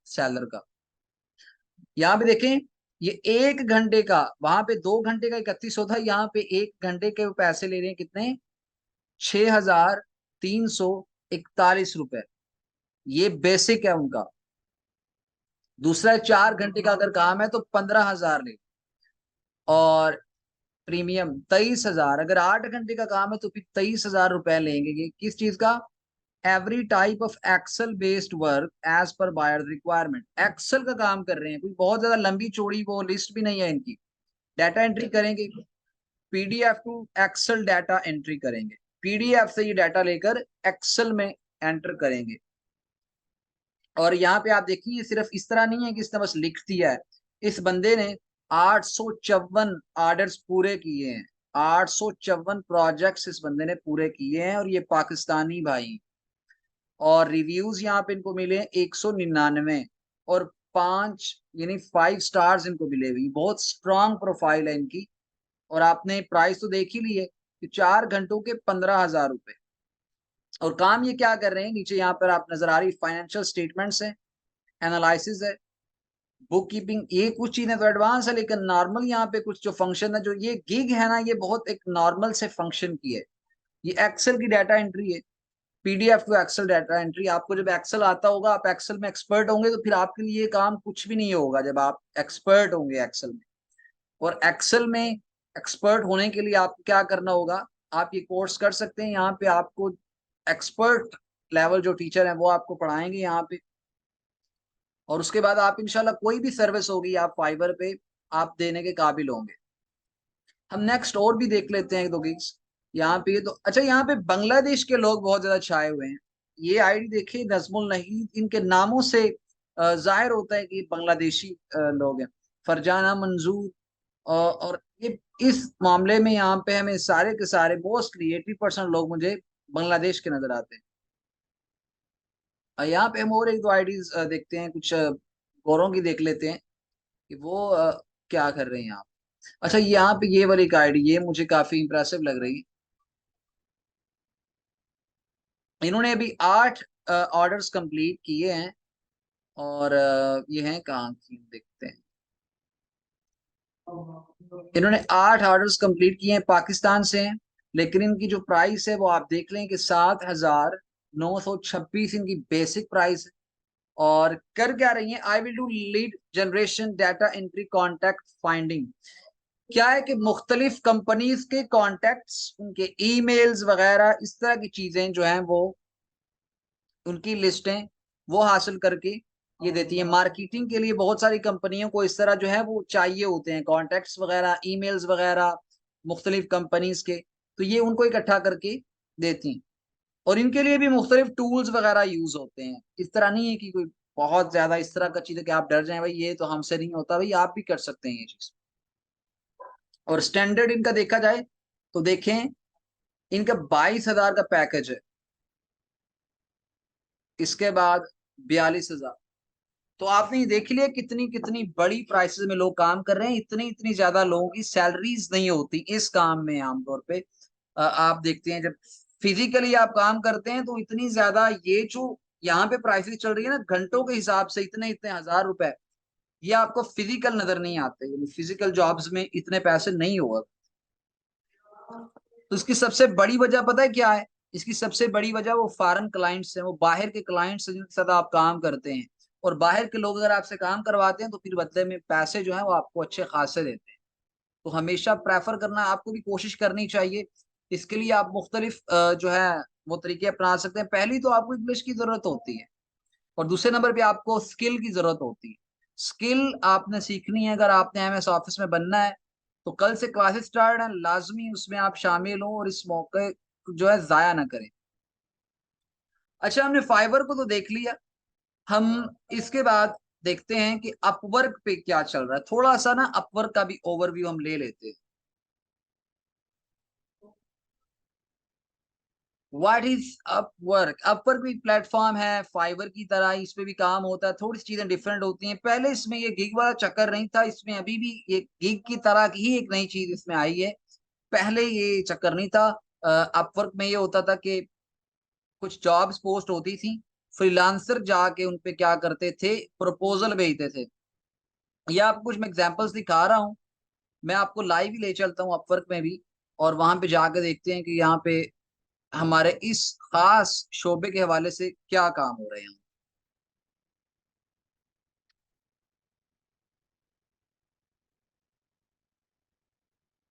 सेलर का। यहाँ पे देखें ये 1 घंटे का, वहां पे 2 घंटे का 31 होता है, यहाँ पे 1 घंटे के वो पैसे ले रहे हैं कितने, 6,341 रुपए। ये बेसिक है उनका। दूसरा 4 घंटे का अगर काम है तो 15,000 ले, और प्रीमियम 23,000। अगर 8 घंटे का काम है तो फिर 23,000 रुपए लेंगे। ये किस चीज का, every type of Excel based work as per buyer requirement. Excel का काम कर रहे हैं, कोई बहुत ज्यादा लंबी चौड़ी वो लिस्ट भी नहीं है इनकी। डाटा एंट्री करेंगे, PDF to Excel data entry करेंगे, पीडीएफ से ये डाटा लेकर एक्सेल में एंटर करेंगे। और यहाँ पे आप देखिए सिर्फ इस तरह नहीं है कि इसने बस लिख दिया है, इस बंदे ने 854 ऑर्डर्स पूरे किए हैं, 854 प्रोजेक्ट्स इस बंदे ने पूरे किए हैं, और ये पाकिस्तानी भाई। और रिव्यूज यहाँ पे इनको मिले 199, और 5 यानी 5 स्टार्स इनको मिले हुए। बहुत स्ट्रांग प्रोफाइल है इनकी। और आपने प्राइस तो देख ही लिए कि 4 घंटों के 15,000 रुपए। और काम ये क्या कर रहे हैं, नीचे यहाँ पर आप नजर आ रही फाइनेंशियल स्टेटमेंट्स है, एनालिसिस है, बुक कीपिंग। ये कुछ चीजें तो एडवांस है, लेकिन नॉर्मल यहाँ पे कुछ जो फंक्शन है, जो ये गिग है ना, ये बहुत एक नॉर्मल से फंक्शन की है। ये एक्सेल की डाटा एंट्री है, PDF to Excel data entry. आपको जब एक्सेल आता होगा, आप एक्सेल में एक्सपर्ट होंगे, तो फिर आपके लिए ये काम कुछ भी नहीं होगा जब आप एक्सपर्ट होंगे एक्सेल में। और एक्सेल में एक्सपर्ट होने के लिए आपको क्या करना होगा, आप ये कोर्स कर सकते हैं। यहाँ पे आपको एक्सपर्ट लेवल जो टीचर है वो आपको पढ़ाएंगे यहाँ पे। और उसके बाद आप इंशाल्लाह कोई भी सर्विस होगी आप फाइवर पे आप देने के काबिल होंगे। हम नेक्स्ट और भी देख लेते हैं एक दो गिग्स यहाँ पे। तो अच्छा, यहाँ पे बांग्लादेश के लोग बहुत ज्यादा छाए हुए हैं। ये आईडी देखिए, नजमुल नहीद, इनके नामों से जाहिर होता है कि ये बांग्लादेशी लोग हैं। फरजाना मंजूर, और ये इस मामले में यहाँ पे हमें सारे के सारे मोस्टली 80% लोग मुझे बांग्लादेश के नजर आते हैं। यहाँ पे हम और एक दो आईडीज देखते हैं, कुछ गोरों की देख लेते हैं कि वो क्या कर रहे हैं यहाँ। अच्छा, यहाँ पे ये वाली आईडी, ये मुझे काफी इंप्रेसिव लग रही है। इन्होंने अभी 8 ऑर्डर्स कंप्लीट किए हैं। और ये हैं कहाँ की, देखते हैं। इन्होंने 8 ऑर्डर्स कंप्लीट किए हैं, पाकिस्तान से हैं। लेकिन इनकी जो प्राइस है वो आप देख लें कि 7,926 इनकी बेसिक प्राइस है। और कर क्या रही है, I will do lead generation data entry contact finding. क्या है कि मुख्तलिफ कंपनीज के कॉन्टैक्ट्स, उनके ईमेल्स वगैरह, इस तरह की चीजें जो हैं वो, उनकी लिस्टें वो हासिल करके ये देती है। मार्केटिंग के लिए बहुत सारी कंपनियों को इस तरह जो है वो चाहिए होते हैं, कॉन्टैक्ट्स वगैरह, ईमेल्स वगैरह मुख्तलिफ कंपनीज के। तो ये उनको इकट्ठा करके देती हैं। और इनके लिए भी मुख्तलिफ टूल्स वगैरह यूज होते हैं। इस तरह नहीं है कि कोई बहुत ज्यादा इस तरह का चीज है कि आप डर जाएं भाई ये तो हमसे नहीं होता, भाई आप भी कर सकते हैं ये चीज। और स्टैंडर्ड इनका देखा जाए तो देखें, इनका 22,000 का पैकेज है, इसके बाद 42,000। तो आपने ये देख लिया कितनी कितनी बड़ी प्राइसेस में लोग काम कर रहे हैं। इतनी इतनी ज्यादा लोगों की सैलरीज नहीं होती इस काम में आमतौर पे। आप देखते हैं जब फिजिकली आप काम करते हैं तो इतनी ज्यादा ये जो यहाँ पे प्राइसेस चल रही है ना, घंटों के हिसाब से इतने इतने 1,000 रुपए, ये आपको फिजिकल नजर नहीं आते। यानी फिजिकल जॉब्स में इतने पैसे नहीं होगा। तो इसकी सबसे बड़ी वजह पता है क्या है, इसकी सबसे बड़ी वजह वो फॉरेन क्लाइंट्स हैं, वो बाहर के क्लाइंट्स जिनके साथ आप काम करते हैं। और बाहर के लोग अगर आपसे काम करवाते हैं तो फिर बदले में पैसे जो है वो आपको अच्छे खासे देते हैं। तो हमेशा प्रेफर करना, आपको भी कोशिश करनी चाहिए। इसके लिए आप मुख्तलिफ जो है वो तरीके अपना सकते हैं। पहली तो आपको इंग्लिश की जरूरत होती है, और दूसरे नंबर पे आपको स्किल की जरूरत होती है। स्किल आपने सीखनी है, अगर आपने एमएस ऑफिस में बनना है तो कल से क्लासेस स्टार्ट है, लाजमी उसमें आप शामिल हो और इस मौके जो है जाया ना करें। अच्छा, हमने फाइवर को तो देख लिया। हम इसके बाद देखते हैं कि अपवर्क पे क्या चल रहा है। थोड़ा सा ना अपवर्क का भी ओवरव्यू हम ले लेते हैं। What is Upwork? अपवर्क भी प्लेटफॉर्म है फाइवर की तरह, इस पे भी काम होता है। थोड़ी सी चीजें डिफरेंट होती हैं। पहले इसमें ये गिग वाला चक्कर नहीं था, इसमें अभी भी ये गिग की तरह की ही एक नई चीज इसमें आई है। पहले ये चक्कर नहीं था। अपवर्क में ये होता था कि कुछ जॉब्स पोस्ट होती थी, फ्रीलांसर जाके उन पे क्या करते थे, प्रपोजल भेजते थे। ये आपको कुछ मैं एग्जांपल्स दिखा रहा हूँ। मैं आपको लाइव ही ले चलता हूँ अपवर्क में भी, और वहां पे जाकर देखते हैं कि यहाँ पे हमारे इस खास शोबे के हवाले से क्या काम हो रहे हैं।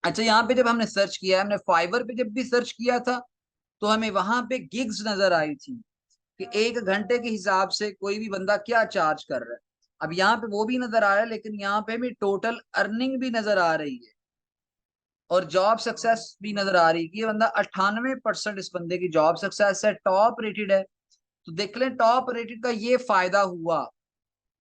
अच्छा, यहाँ पे जब हमने सर्च किया, हमने फाइवर पे जब भी सर्च किया था, तो हमें वहां पे गिग्स नजर आई थी कि एक घंटे के हिसाब से कोई भी बंदा क्या चार्ज कर रहा है। अब यहाँ पे वो भी नजर आ रहा है, लेकिन यहाँ पे भी टोटल अर्निंग भी नजर आ रही है, और जॉब सक्सेस भी नजर आ रही है कि ये बंदा 98% इस बंदे की जॉब सक्सेस है, टॉप रेटेड है। तो देख लें टॉप रेटेड का ये फायदा हुआ।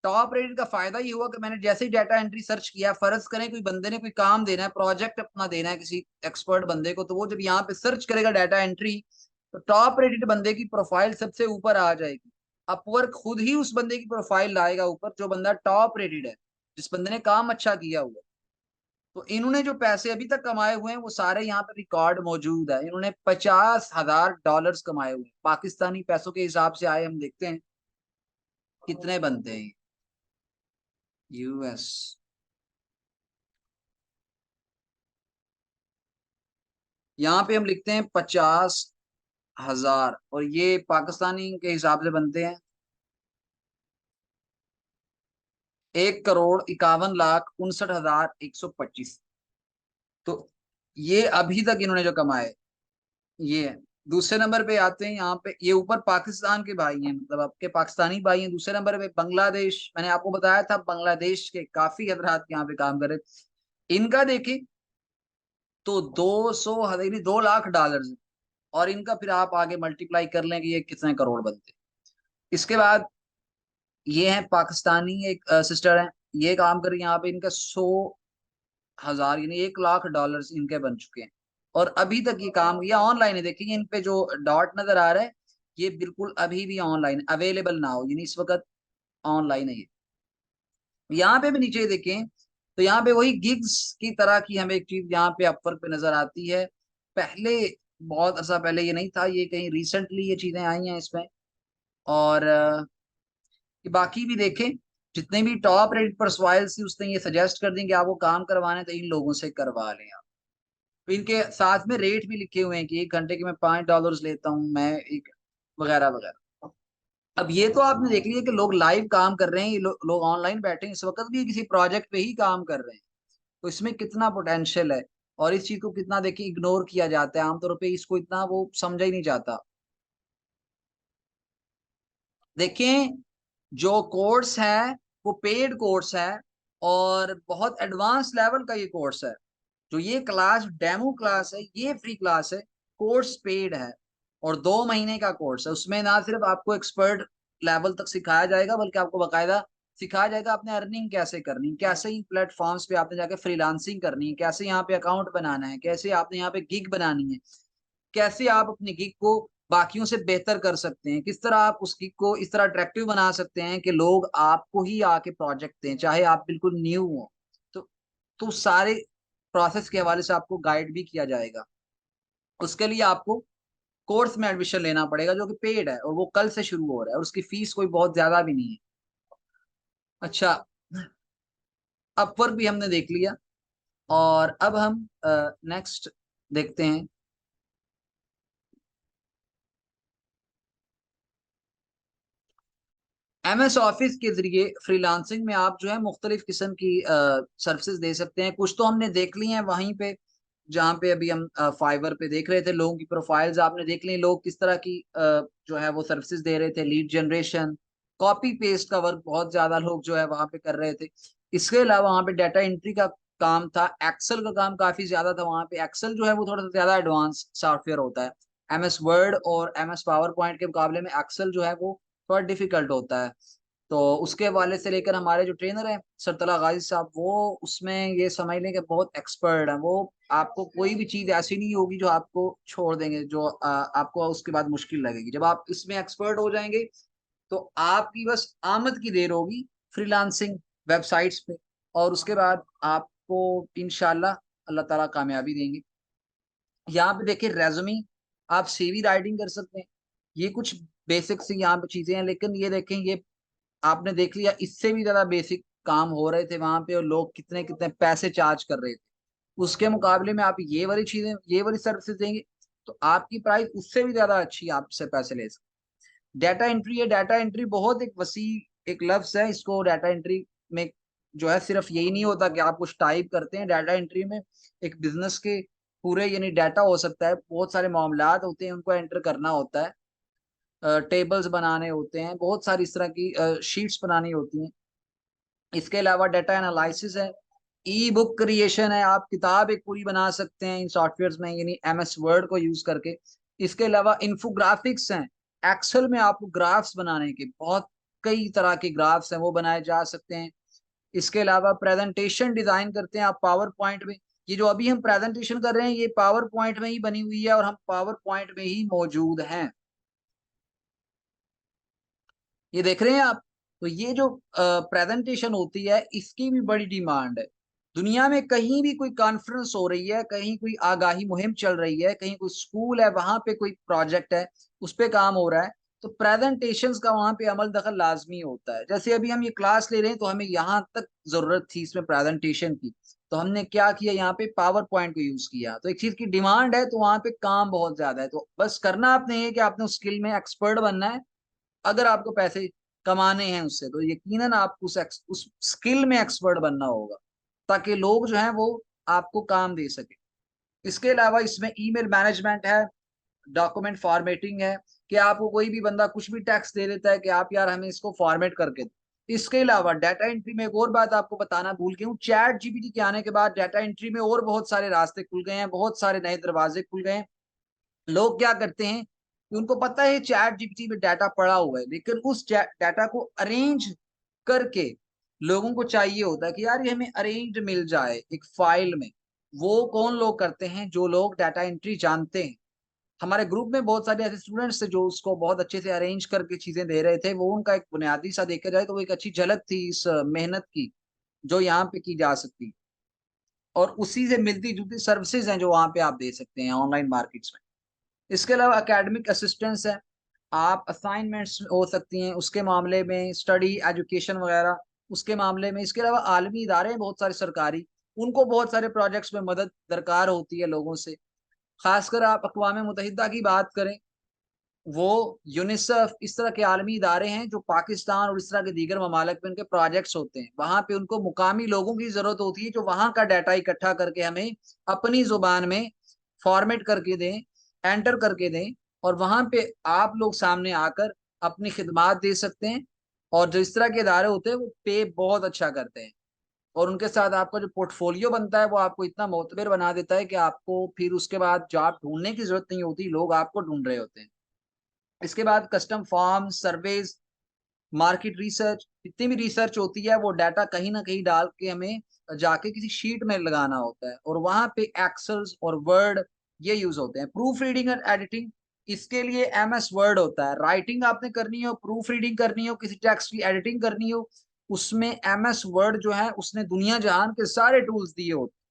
टॉप रेटेड का फायदा ये हुआ कि मैंने जैसे ही डाटा एंट्री सर्च किया, फर्ज करें कोई बंदे ने कोई काम देना है, प्रोजेक्ट अपना देना है किसी एक्सपर्ट बंदे को, तो वो जब यहाँ पे सर्च करेगा डाटा एंट्री, तो टॉप रेटेड बंदे की प्रोफाइल सबसे ऊपर आ जाएगी। अपवर्क खुद ही उस बंदे की प्रोफाइल लाएगा ऊपर, जो बंदा टॉप रेटेड है, जिस बंदे ने काम अच्छा किया हुआ है। तो इन्होंने जो पैसे अभी तक कमाए हुए हैं वो सारे यहाँ पे रिकॉर्ड मौजूद है। इन्होंने $50,000 कमाए हुए हैं, पाकिस्तानी पैसों के हिसाब से आए, हम देखते हैं कितने बनते हैं यूएस। यहाँ पे हम लिखते हैं 50,000, और ये पाकिस्तानी के हिसाब से बनते हैं 1,51,61,125। तो ये अभी तक इन्होंने जो कमाए, ये है। दूसरे नंबर पे आते हैं, यहाँ पे ये ऊपर पाकिस्तान के भाई हैं, मतलब आपके पाकिस्तानी भाई हैं। दूसरे नंबर पे बांग्लादेश, मैंने आपको बताया था बांग्लादेश के काफी हजरात यहाँ पे काम कर रहे। इनका देखें तो 200 हजार, 2 लाख डॉलर है। और इनका फिर आप आगे मल्टीप्लाई कर लें कि ये कितने करोड़ बनते हैं। इसके बाद ये है पाकिस्तानी एक सिस्टर है, ये काम कर रही है यहाँ पे, इनका 100 हजार यानी 1 लाख डॉलर इनके बन चुके हैं। और अभी तक ये काम, ये ऑनलाइन है, देखिए इन पे जो डॉट नजर आ रहा है, ये बिल्कुल अभी भी ऑनलाइन अवेलेबल ना हो, यानी इस वक्त ऑनलाइन है ये। यहाँ पे भी नीचे देखें तो यहाँ पे वही गिग्स की तरह की हमें एक चीज यहाँ पे अपवर्क पे नजर आती है। पहले बहुत अर्सा पहले ये नहीं था, ये कहीं रिसेंटली ये चीजें आई हैं इसमें। और कि बाकी भी देखें, जितने भी टॉप रेटेड प्रोफाइल्स थी उसने ये सजेस्ट कर दी कि आपको काम करवाना है तो इन लोगों से करवा लें आप। तो इनके साथ में रेट भी लिखे हुए हैं कि 1 घंटे के मैं $5 लेता हूँ, मैं एक वगैरह वगैरह। अब ये तो आपने देख लिया कि लोग लाइव काम कर रहे हैं, ये लोग ऑनलाइन बैठे हैं, इस वक्त भी किसी प्रोजेक्ट पे ही काम कर रहे हैं। तो इसमें कितना पोटेंशियल है, और इस चीज को कितना देखिए इग्नोर किया जाता है आमतौर पे, इसको इतना वो समझा ही नहीं जाता। देखिए, जो कोर्स है वो पेड कोर्स है, और बहुत एडवांस लेवल का ये कोर्स है। जो ये क्लास डेमो क्लास है, ये फ्री क्लास है। कोर्स पेड है, और 2 महीने का कोर्स है। उसमें ना सिर्फ आपको एक्सपर्ट लेवल तक सिखाया जाएगा, बल्कि आपको बकायदा सिखाया जाएगा आपने अर्निंग कैसे करनी, कैसे इन प्लेटफॉर्म्स पे आपने जाके फ्रीलांसिंग करनी है, कैसे यहाँ पे अकाउंट बनाना है, कैसे आपने यहाँ पे गिग बनानी है, कैसे आप अपनी गिग को बाकियों से बेहतर कर सकते हैं, किस तरह आप उस गिग को इस तरह अट्रैक्टिव बना सकते हैं कि लोग आपको ही आके प्रोजेक्ट दें, चाहे आप बिल्कुल न्यू हो। तो सारे प्रोसेस के हवाले से आपको गाइड भी किया जाएगा। उसके लिए आपको कोर्स में एडमिशन लेना पड़ेगा, जो कि पेड है, और वो कल से शुरू हो रहा है, और उसकी फीस कोई बहुत ज्यादा भी नहीं है। अच्छा, अपवर्क भी हमने देख लिया, और अब हम नेक्स्ट देखते हैं। MS ऑफिस के जरिए फ्रीलांसिंग में आप जो है मुख्तलिफ किस्म की सर्विसेज दे सकते हैं। कुछ तो हमने देख ली हैं वहीं पे, जहाँ पे अभी हम फाइवर पे देख रहे थे, लोगों की प्रोफाइल्स आपने देख ली, लोग किस तरह की जो है वो सर्विसेज दे रहे थे, लीड जनरेशन, कॉपी पेस्ट का वर्क बहुत ज्यादा लोग जो है वहां पे कर रहे थे। इसके अलावा वहां पे डाटा एंट्री का काम था, एक्सेल का काम काफी ज्यादा था वहां पे। एक्सेल जो है वो थोड़ा सा ज्यादा एडवांस सॉफ्टवेयर होता है। MS वर्ड और MS पावर पॉइंट के मुकाबले में एक्सेल जो है वो थोड़ा डिफिकल्ट होता है। तो उसके हवाले से लेकर हमारे जो ट्रेनर हैं सरतला गाजी साहब, वो उसमें ये समझ लें कि बहुत एक्सपर्ट है वो। आपको कोई भी चीज ऐसी नहीं होगी जो आपको छोड़ देंगे, जो आपको उसके बाद मुश्किल लगेगी। जब आप इसमें एक्सपर्ट हो जाएंगे, तो आपकी बस आमद की देर होगी फ्रीलांसिंग वेबसाइट्स पे, और उसके बाद आपको इंशाल्लाह अल्लाह ताला कामयाबी देंगे। यहाँ पे देखिए रेज्यूमी, आप CV राइटिंग कर सकते हैं। ये कुछ बेसिक सी यहाँ पे चीजें हैं, लेकिन ये देखें, ये आपने देख लिया, इससे भी ज्यादा बेसिक काम हो रहे थे वहां पे और लोग कितने कितने पैसे चार्ज कर रहे थे, उसके मुकाबले में आप ये वाली चीजें, ये वाली सर्विसेज देंगे तो आपकी प्राइस उससे भी ज्यादा अच्छी आपसे पैसे ले सकते। डाटा एंट्री है, डाटा एंट्री बहुत एक वसी एक लफ्ज है। इसको डाटा एंट्री में जो है सिर्फ यही नहीं होता कि आप कुछ टाइप करते हैं। डाटा एंट्री में एक बिजनेस के पूरे यानी डाटा हो सकता है, बहुत सारे मामलात होते हैं उनको एंटर करना होता है, टेबल्स बनाने होते हैं, बहुत सारी इस तरह की शीट्स बनानी होती हैं। इसके अलावा डाटा एनालिसिस है, ई बुक क्रिएशन है, आप किताब एक पूरी बना सकते हैं इन सॉफ्टवेयर में यानी एमएस वर्ड को यूज करके। इसके अलावा इन्फोग्राफिक्स हैं, एक्सेल में आपको ग्राफ्स बनाने के बहुत कई तरह के ग्राफ्स हैं वो बनाए जा सकते हैं। इसके अलावा प्रेजेंटेशन डिजाइन करते हैं आप पावर पॉइंट में। ये जो अभी हम प्रेजेंटेशन कर रहे हैं ये पावर पॉइंट में ही बनी हुई है और हम पावर पॉइंट में ही मौजूद हैं, ये देख रहे हैं आप। तो ये जो प्रेजेंटेशन होती है इसकी भी बड़ी डिमांड है। दुनिया में कहीं भी कोई कॉन्फ्रेंस हो रही है, कहीं कोई आगाही मुहिम चल रही है, कहीं कोई स्कूल है वहां पे कोई प्रोजेक्ट है उस पे काम हो रहा है, तो प्रेजेंटेशंस का वहां पे अमल दखल लाजमी होता है। जैसे अभी हम ये क्लास ले रहे हैं तो हमें यहाँ तक जरूरत थी इसमें प्रेजेंटेशन की, तो हमने क्या किया यहाँ पे पावर पॉइंट को यूज किया। तो एक चीज की डिमांड है तो वहां पे काम बहुत ज्यादा है, तो बस करना आपने ये कि आपने उस स्किल में एक्सपर्ट बनना है। अगर आपको पैसे कमाने हैं उससे तो यकीनन आपको उस स्किल में एक्सपर्ट बनना होगा ताकि लोग जो हैं वो आपको काम दे सके। इसके अलावा इसमें ईमेल मैनेजमेंट है, डॉक्यूमेंट फॉर्मेटिंग है कि आपको कोई भी बंदा कुछ भी टेक्स्ट दे देता है कि आप यार हमें इसको फॉर्मेट करके दो। इसके अलावा डाटा एंट्री में एक और बात आपको बताना भूल गया हूँ, चैट जीपीटी के आने के बाद डाटा एंट्री में और बहुत सारे रास्ते खुल गए हैं, बहुत सारे नए दरवाजे खुल गए हैं। लोग क्या करते हैं कि उनको पता है चैट जीपीटी में डाटा पड़ा हुआ है, लेकिन उस डाटा को अरेंज करके लोगों को चाहिए होता है कि यार ये हमें अरेंज मिल जाए एक फाइल में। वो कौन लोग करते हैं? जो लोग डाटा एंट्री जानते हैं। हमारे ग्रुप में बहुत सारे ऐसे स्टूडेंट्स थे जो उसको बहुत अच्छे से अरेंज करके चीजें दे रहे थे। वो उनका एक बुनियादी सा देखा जाए तो वो एक अच्छी झलक थी इस मेहनत की जो यहाँ पे की जा सकती है। और उसी से मिलती जुलती सर्विसेज हैं जो वहां पे आप दे सकते हैं ऑनलाइन मार्केट्स में। इसके अलावा एकेडमिक असिस्टेंस है, आप असाइनमेंट्स हो सकती हैं उसके मामले में, स्टडी एजुकेशन वगैरह उसके मामले में। इसके अलावा आलमी इदारे हैं बहुत सारे सरकारी, उनको बहुत सारे प्रोजेक्ट्स में मदद दरकार होती है लोगों से। खासकर आप अक़वाम मुत्तहिदा की बात करें, वो यूनिसेफ इस तरह के आलमी इदारे हैं जो पाकिस्तान और इस तरह के दीगर ममालिक में उनके प्रोजेक्ट्स होते हैं। वहां पे उनको मुकामी लोगों की जरूरत होती है जो वहां का डाटा इकट्ठा करके हमें अपनी जुबान में फॉर्मेट करके दें, एंटर करके दें, और वहां पे आप लोग सामने आकर अपनी खिदमात दे सकते हैं। और जो इस तरह के इदारे होते हैं वो पे बहुत अच्छा करते हैं, और उनके साथ आपका जो पोर्टफोलियो बनता है वो आपको इतना मोतबर बना देता है कि आपको फिर उसके बाद जॉब ढूंढने की जरूरत नहीं होती, लोग आपको ढूंढ रहे होते हैं। इसके बाद custom form, surveys, market research, जितनी भी रिसर्च होती है वो डाटा कहीं ना कहीं डाल के हमें जाके किसी शीट में लगाना होता है, और वहां पे एक्सेल्स और वर्ड ये यूज होते हैं। प्रूफ रीडिंग और एडिटिंग, इसके लिए एमएस वर्ड होता है। राइटिंग आपने करनी हो, प्रूफ रीडिंग करनी हो, किसी टेक्स्ट की एडिटिंग करनी हो, उसमें एमएस वर्ड जो है उसने दुनिया जहान के सारे टूल्स दिए होते हैं,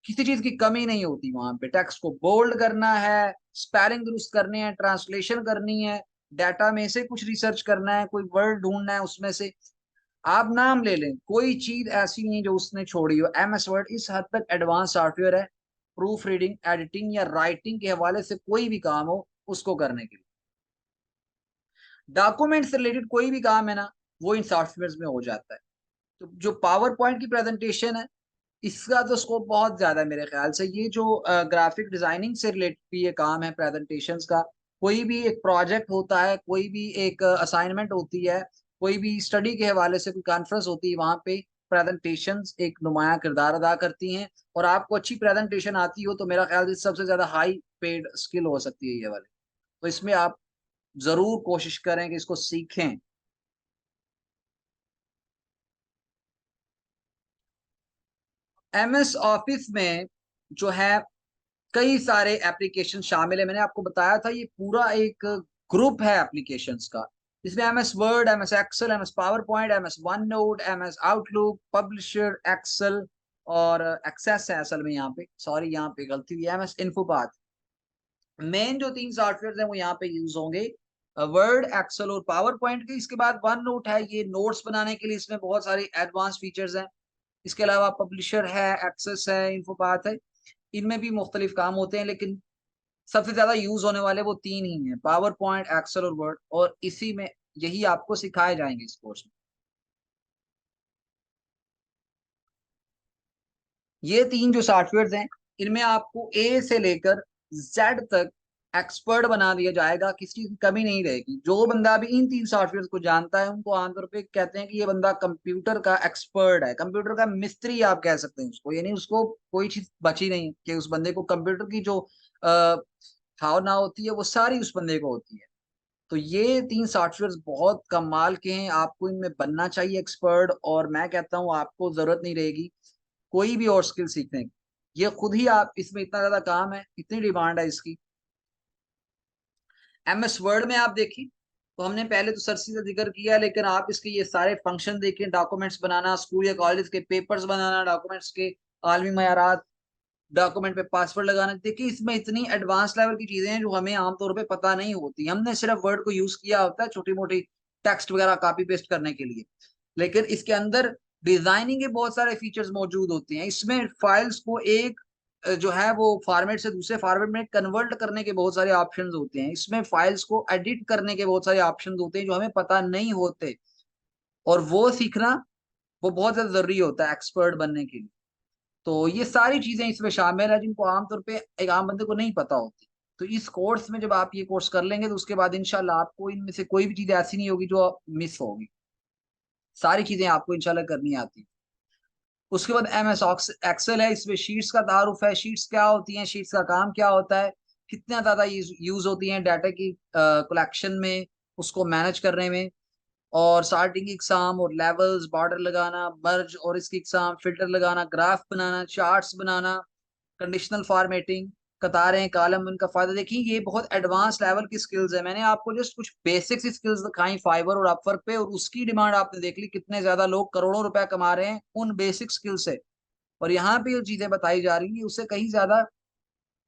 किसी चीज की कमी नहीं होती। वहां पे टेक्स्ट को बोल्ड करना है, स्पेलिंग दुरुस्त करने हैं, ट्रांसलेशन करनी है, डाटा में से कुछ रिसर्च करना है, कोई वर्ड ढूंढना है उसमें से, आप नाम ले लें, कोई चीज ऐसी नहीं जो उसने छोड़ी हो। एमएस वर्ड इस हद तक एडवांस सॉफ्टवेयर है, प्रूफ रीडिंग, एडिटिंग या राइटिंग के हवाले से कोई भी काम हो उसको करने के लिए। डॉक्यूमेंट से रिलेटेड कोई भी काम है ना, वो इन सॉफ्टवेयर में हो जाता है। तो जो पावर पॉइंट की प्रेजेंटेशन है इसका तो स्कोप बहुत ज्यादा है मेरे ख्याल से। ये जो ग्राफिक डिजाइनिंग से रिलेटेड भी ये काम है प्रेजेंटेशंस का, कोई भी एक प्रोजेक्ट होता है, कोई भी एक असाइनमेंट होती है, कोई भी स्टडी के हवाले से कोई कॉन्फ्रेंस होती है, वहां पे प्रेजेंटेशंस एक नुमाया किरदार अदा करती हैं। और आपको अच्छी प्रेजेंटेशन आती हो तो मेरा ख्याल से सबसे ज्यादा हाई पेड स्किल हो सकती है ये वाली। तो इसमें आप जरूर कोशिश करें कि इसको सीखें। एमएस ऑफिस में जो है कई सारे एप्लीकेशन शामिल है। मैंने आपको बताया था ये पूरा एक ग्रुप है एप्लीकेशंस का। इसमें MS Word, MS Excel, MS PowerPoint, MS OneNote, MS Outlook, publisher, Excel और एक्सेस है असल में, यहाँ पे सॉरी यहाँ पे गलती हुई है, एमएस इन्फोपाथ। मेन जो तीन सॉफ्टवेयर हैं वो यहाँ पे यूज होंगे। वर्ड, एक्सेल और पावर पॉइंट के। इसके बाद वन नोट है, ये नोट्स बनाने के लिए, इसमें बहुत सारे एडवांस फीचर्स हैं। इसके अलावा पब्लिशर है, एक्सेस है, इन्फोपाथ है, इनमें भी मुख्तलिफ काम होते हैं, लेकिन सबसे ज्यादा यूज होने वाले वो तीन ही हैं, पावर पॉइंट, एक्सेल और वर्ड, और इसी में यही आपको सिखाए जाएंगे इस कोर्स में। ये तीन जो सॉफ्टवेयर हैं, इनमें आपको ए से लेकर जेड तक एक्सपर्ट बना दिया जाएगा, किसी चीज की कमी नहीं रहेगी। जो बंदा भी इन तीन सॉफ्टवेयर को जानता है, उनको आमतौर पे कहते हैं कि ये बंदा कंप्यूटर का एक्सपर्ट है, कंप्यूटर का मिस्त्री आप कह सकते हैं उसको। यानी उसको कोई चीज बची नहीं कि उस बंदे को कंप्यूटर की जो भावना होती है वो सारी उस बंदे को होती है। तो ये तीन सॉफ्टवेयर बहुत कमाल के हैं, आपको इनमें बनना चाहिए एक्सपर्ट, और मैं कहता हूँ आपको जरूरत नहीं रहेगी कोई भी और स्किल सीखने की। ये खुद ही आप, इसमें इतना ज्यादा काम है, इतनी डिमांड है इसकी। एमएस वर्ड में आप देखिए, तो हमने पहले तो सरसी से जिक्र किया, लेकिन आप इसके ये सारे फंक्शन देखिए, डॉक्यूमेंट्स बनाना, स्कूल या कॉलेज के पेपर्स बनाना, डॉक्यूमेंट्स के आलमी मयारात, डॉक्यूमेंट पे पासवर्ड लगाना, देखिए इसमें इतनी एडवांस लेवल की चीजें हैं जो हमें आमतौर पे पता नहीं होती। हमने सिर्फ वर्ड को यूज किया होता है छोटी मोटी टेक्स्ट वगैरह कॉपी पेस्ट करने के लिए, लेकिन इसके अंदर डिजाइनिंग के बहुत सारे फीचर्स मौजूद होते हैं। इसमें फाइल्स को एक जो है वो फॉर्मेट से दूसरे फॉर्मेट में कन्वर्ट करने के बहुत सारे ऑप्शंस होते हैं। इसमें फाइल्स को एडिट करने के बहुत सारे ऑप्शंस होते हैं जो हमें पता नहीं होते, और वो सीखना वो बहुत ज्यादा जरूरी होता है एक्सपर्ट बनने के लिए। तो ये सारी चीजें इसमें शामिल है जिनको आमतौर पे एक आम बंदे को नहीं पता होती। तो इस कोर्स में जब आप ये कोर्स कर लेंगे, तो उसके बाद इंशाल्लाह आपको इनमें से कोई भी चीज ऐसी नहीं होगी जो मिस होगी, सारी चीजें आपको इंशाल्लाह करनी आती है। उसके बाद एम एस एक्सेल है, इसमें शीट्स का तारुफ है, शीट्स क्या होती हैं, शीट्स का काम क्या होता है, कितना ज्यादा यूज होती हैं डाटा की कलेक्शन में, उसको मैनेज करने में, और सॉर्टिंग एग्जाम और लेवल्स, बॉर्डर लगाना, मर्ज और इसकी एग्जाम, फिल्टर लगाना, ग्राफ बनाना, चार्ट्स बनाना, कंडीशनल फॉर्मेटिंग, कतारें, कॉलम, इनका फायदा देखिए। ये बहुत एडवांस लेवल की स्किल्स है। मैंने आपको जस्ट कुछ बेसिक स्किल्स दिखाई फाइवर और अपवर्क पे, और उसकी डिमांड आपने देख ली, कितने ज्यादा लोग करोड़ों रुपया कमा रहे हैं उन बेसिक स्किल से। और यहाँ पे जो चीजें बताई जा रही है उससे कहीं ज्यादा,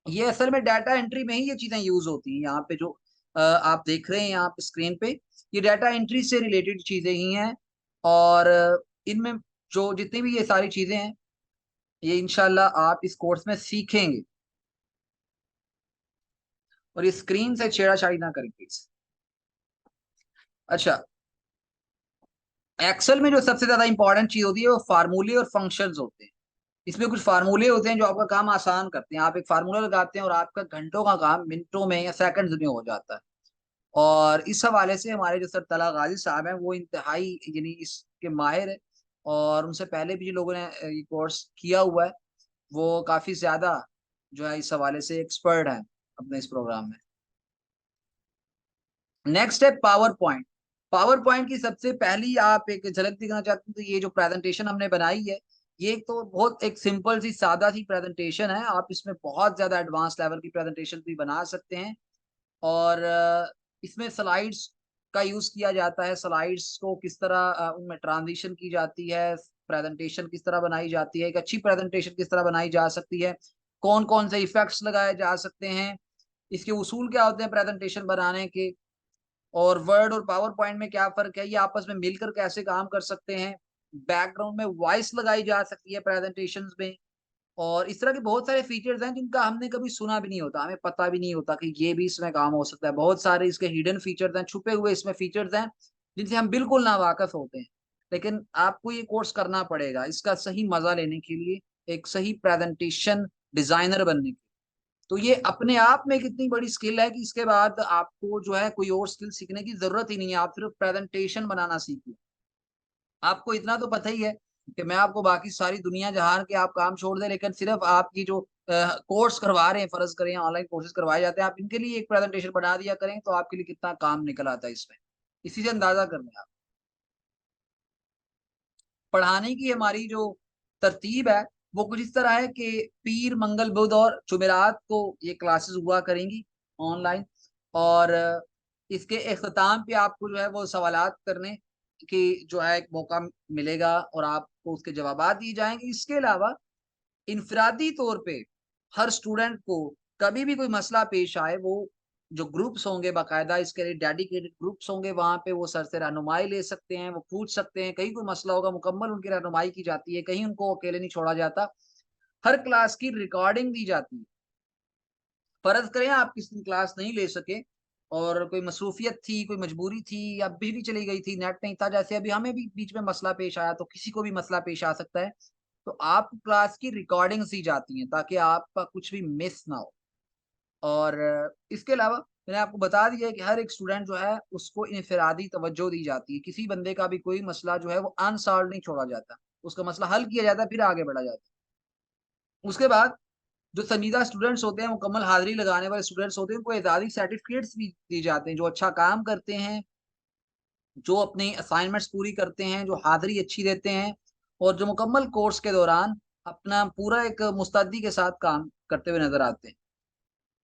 ये असल में डाटा एंट्री में ही ये चीजें यूज होती हैं। यहाँ पे जो आप देख रहे हैं यहाँ पे स्क्रीन पे, ये डाटा एंट्री से रिलेटेड चीजें ही हैं। और इनमें जो जितनी भी ये सारी चीजें हैं, ये इंशाल्लाह आप इस कोर्स में सीखेंगे। और ये स्क्रीन से छेड़ाछाड़ी ना करें प्लीज। अच्छा, एक्सेल में जो सबसे ज्यादा इंपॉर्टेंट चीज होती है वो फार्मूले और फंक्शंस होते हैं। इसमें कुछ फार्मूले होते हैं जो आपका काम आसान करते हैं। आप एक फार्मूला लगाते हैं और आपका घंटों का काम मिनटों में या सेकंड्स में हो जाता है। और इस हवाले से हमारे जो सर तला गाजी साहब हैं वो इंतहाई यानी इसके माहिर है, और उनसे पहले भी जो लोगों ने ये कोर्स किया हुआ है वो काफी ज्यादा जो है इस हवाले से एक्सपर्ट हैं अपने इस प्रोग्राम में। नेक्स्ट है पावर पॉइंट। पावर पॉइंट की सबसे पहली आप एक झलक दिखाना चाहते हैं, तो ये जो प्रेजेंटेशन हमने बनाई है, ये एक तो बहुत एक सिंपल सी सादा सी प्रेजेंटेशन है। आप इसमें बहुत ज्यादा एडवांस लेवल की प्रेजेंटेशन भी बना सकते हैं। और इसमें स्लाइड्स का यूज किया जाता है। स्लाइड्स को किस तरह उनमें ट्रांजिशन की जाती है, प्रेजेंटेशन किस तरह बनाई जाती है, एक अच्छी प्रेजेंटेशन किस तरह बनाई जा सकती है, कौन कौन से इफेक्ट्स लगाए जा सकते हैं, इसके उसूल क्या होते हैं प्रेजेंटेशन बनाने के, और वर्ड और पावर पॉइंट में क्या फर्क है, ये आपस में मिलकर कैसे काम कर सकते हैं, बैकग्राउंड में वॉइस लगाई जा सकती है प्रेजेंटेशन में। और इस तरह के बहुत सारे फीचर्स हैं जिनका हमने कभी सुना भी नहीं होता, हमें पता भी नहीं होता कि ये भी इसमें काम हो सकता है। बहुत सारे इसके हिडन फीचर्स हैं, छुपे हुए इसमें फीचर्स हैं जिनसे हम बिल्कुल ना वाकिफ होते हैं। लेकिन आपको ये कोर्स करना पड़ेगा इसका सही मजा लेने के लिए, एक सही प्रेजेंटेशन डिजाइनर बनने के लिए। तो ये अपने आप में कितनी बड़ी स्किल है कि इसके बाद आपको जो है कोई और स्किल सीखने की जरूरत ही नहीं है, आप सिर्फ प्रेजेंटेशन बनाना सीखिए। आपको इतना तो पता ही है कि मैं आपको बाकी सारी दुनिया जहान के आप काम छोड़ दें, लेकिन सिर्फ आपकी जो कोर्स करवा रहे हैं, फर्ज करें ऑनलाइन कोर्सेज करवाए जाते हैं, आप इनके लिए एक प्रेजेंटेशन बना दिया करें तो आपके लिए कितना काम निकल आता है इसमें। इसी से अंदाजा कर लें आप। पढ़ाने की हमारी जो तरतीब है वो कुछ इस तरह है कि पीर, मंगल, बुध और जुमेरात को ये क्लासेस हुआ करेंगी ऑनलाइन। और इसके अख्ताम पे आपको जो है वो सवालात करने की जो है एक मौका मिलेगा, और आपको उसके जवाब दिए जाएंगे। इसके अलावा इनफरादी तौर पे हर स्टूडेंट को कभी भी कोई मसला पेश आए, वो जो ग्रुप्स होंगे बाकायदा इसके लिए डेडिकेटेड ग्रुप्स होंगे, वहाँ पे वो सर से रहनुमाई ले सकते हैं, वो पूछ सकते हैं, कहीं कोई मसला होगा मुकम्मल उनकी रहनुमाई की जाती है, कहीं उनको अकेले नहीं छोड़ा जाता। हर क्लास की रिकॉर्डिंग दी जाती है। फ़र्ज़ करें आप किसी दिन क्लास नहीं ले सके और कोई मसरूफ़ियत थी, कोई मजबूरी थी या बिजली चली गई थी, नेट नहीं था, जैसे अभी हमें भी बीच में मसला पेश आया, तो किसी को भी मसला पेश आ सकता है। तो आप क्लास की रिकॉर्डिंग्स दी जाती हैं ताकि आपका कुछ भी मिस ना हो। और इसके अलावा मैंने आपको बता दिया है कि हर एक स्टूडेंट जो है उसको इनफ़िरादी तवज्जो दी जाती है। किसी बंदे का भी कोई मसला जो है वो अनसॉल्व्ड नहीं छोड़ा जाता। उसका मसला हल किया जाता है, फिर आगे बढ़ा जाता है। उसके बाद जो संजीदा स्टूडेंट्स होते हैं, मुकम्मल हाज़िरी लगाने वाले स्टूडेंट्स होते हैं, उनको एज़ाज़ी सर्टिफ़िकेट्स भी दिए जाते हैं, जो अच्छा काम करते हैं, जो अपनी असाइनमेंट्स पूरी करते हैं, जो हाज़िरी अच्छी देते हैं और जो मुकम्मल कोर्स के दौरान अपना पूरा एक मुस्तैदी के साथ काम करते हुए नज़र आते हैं।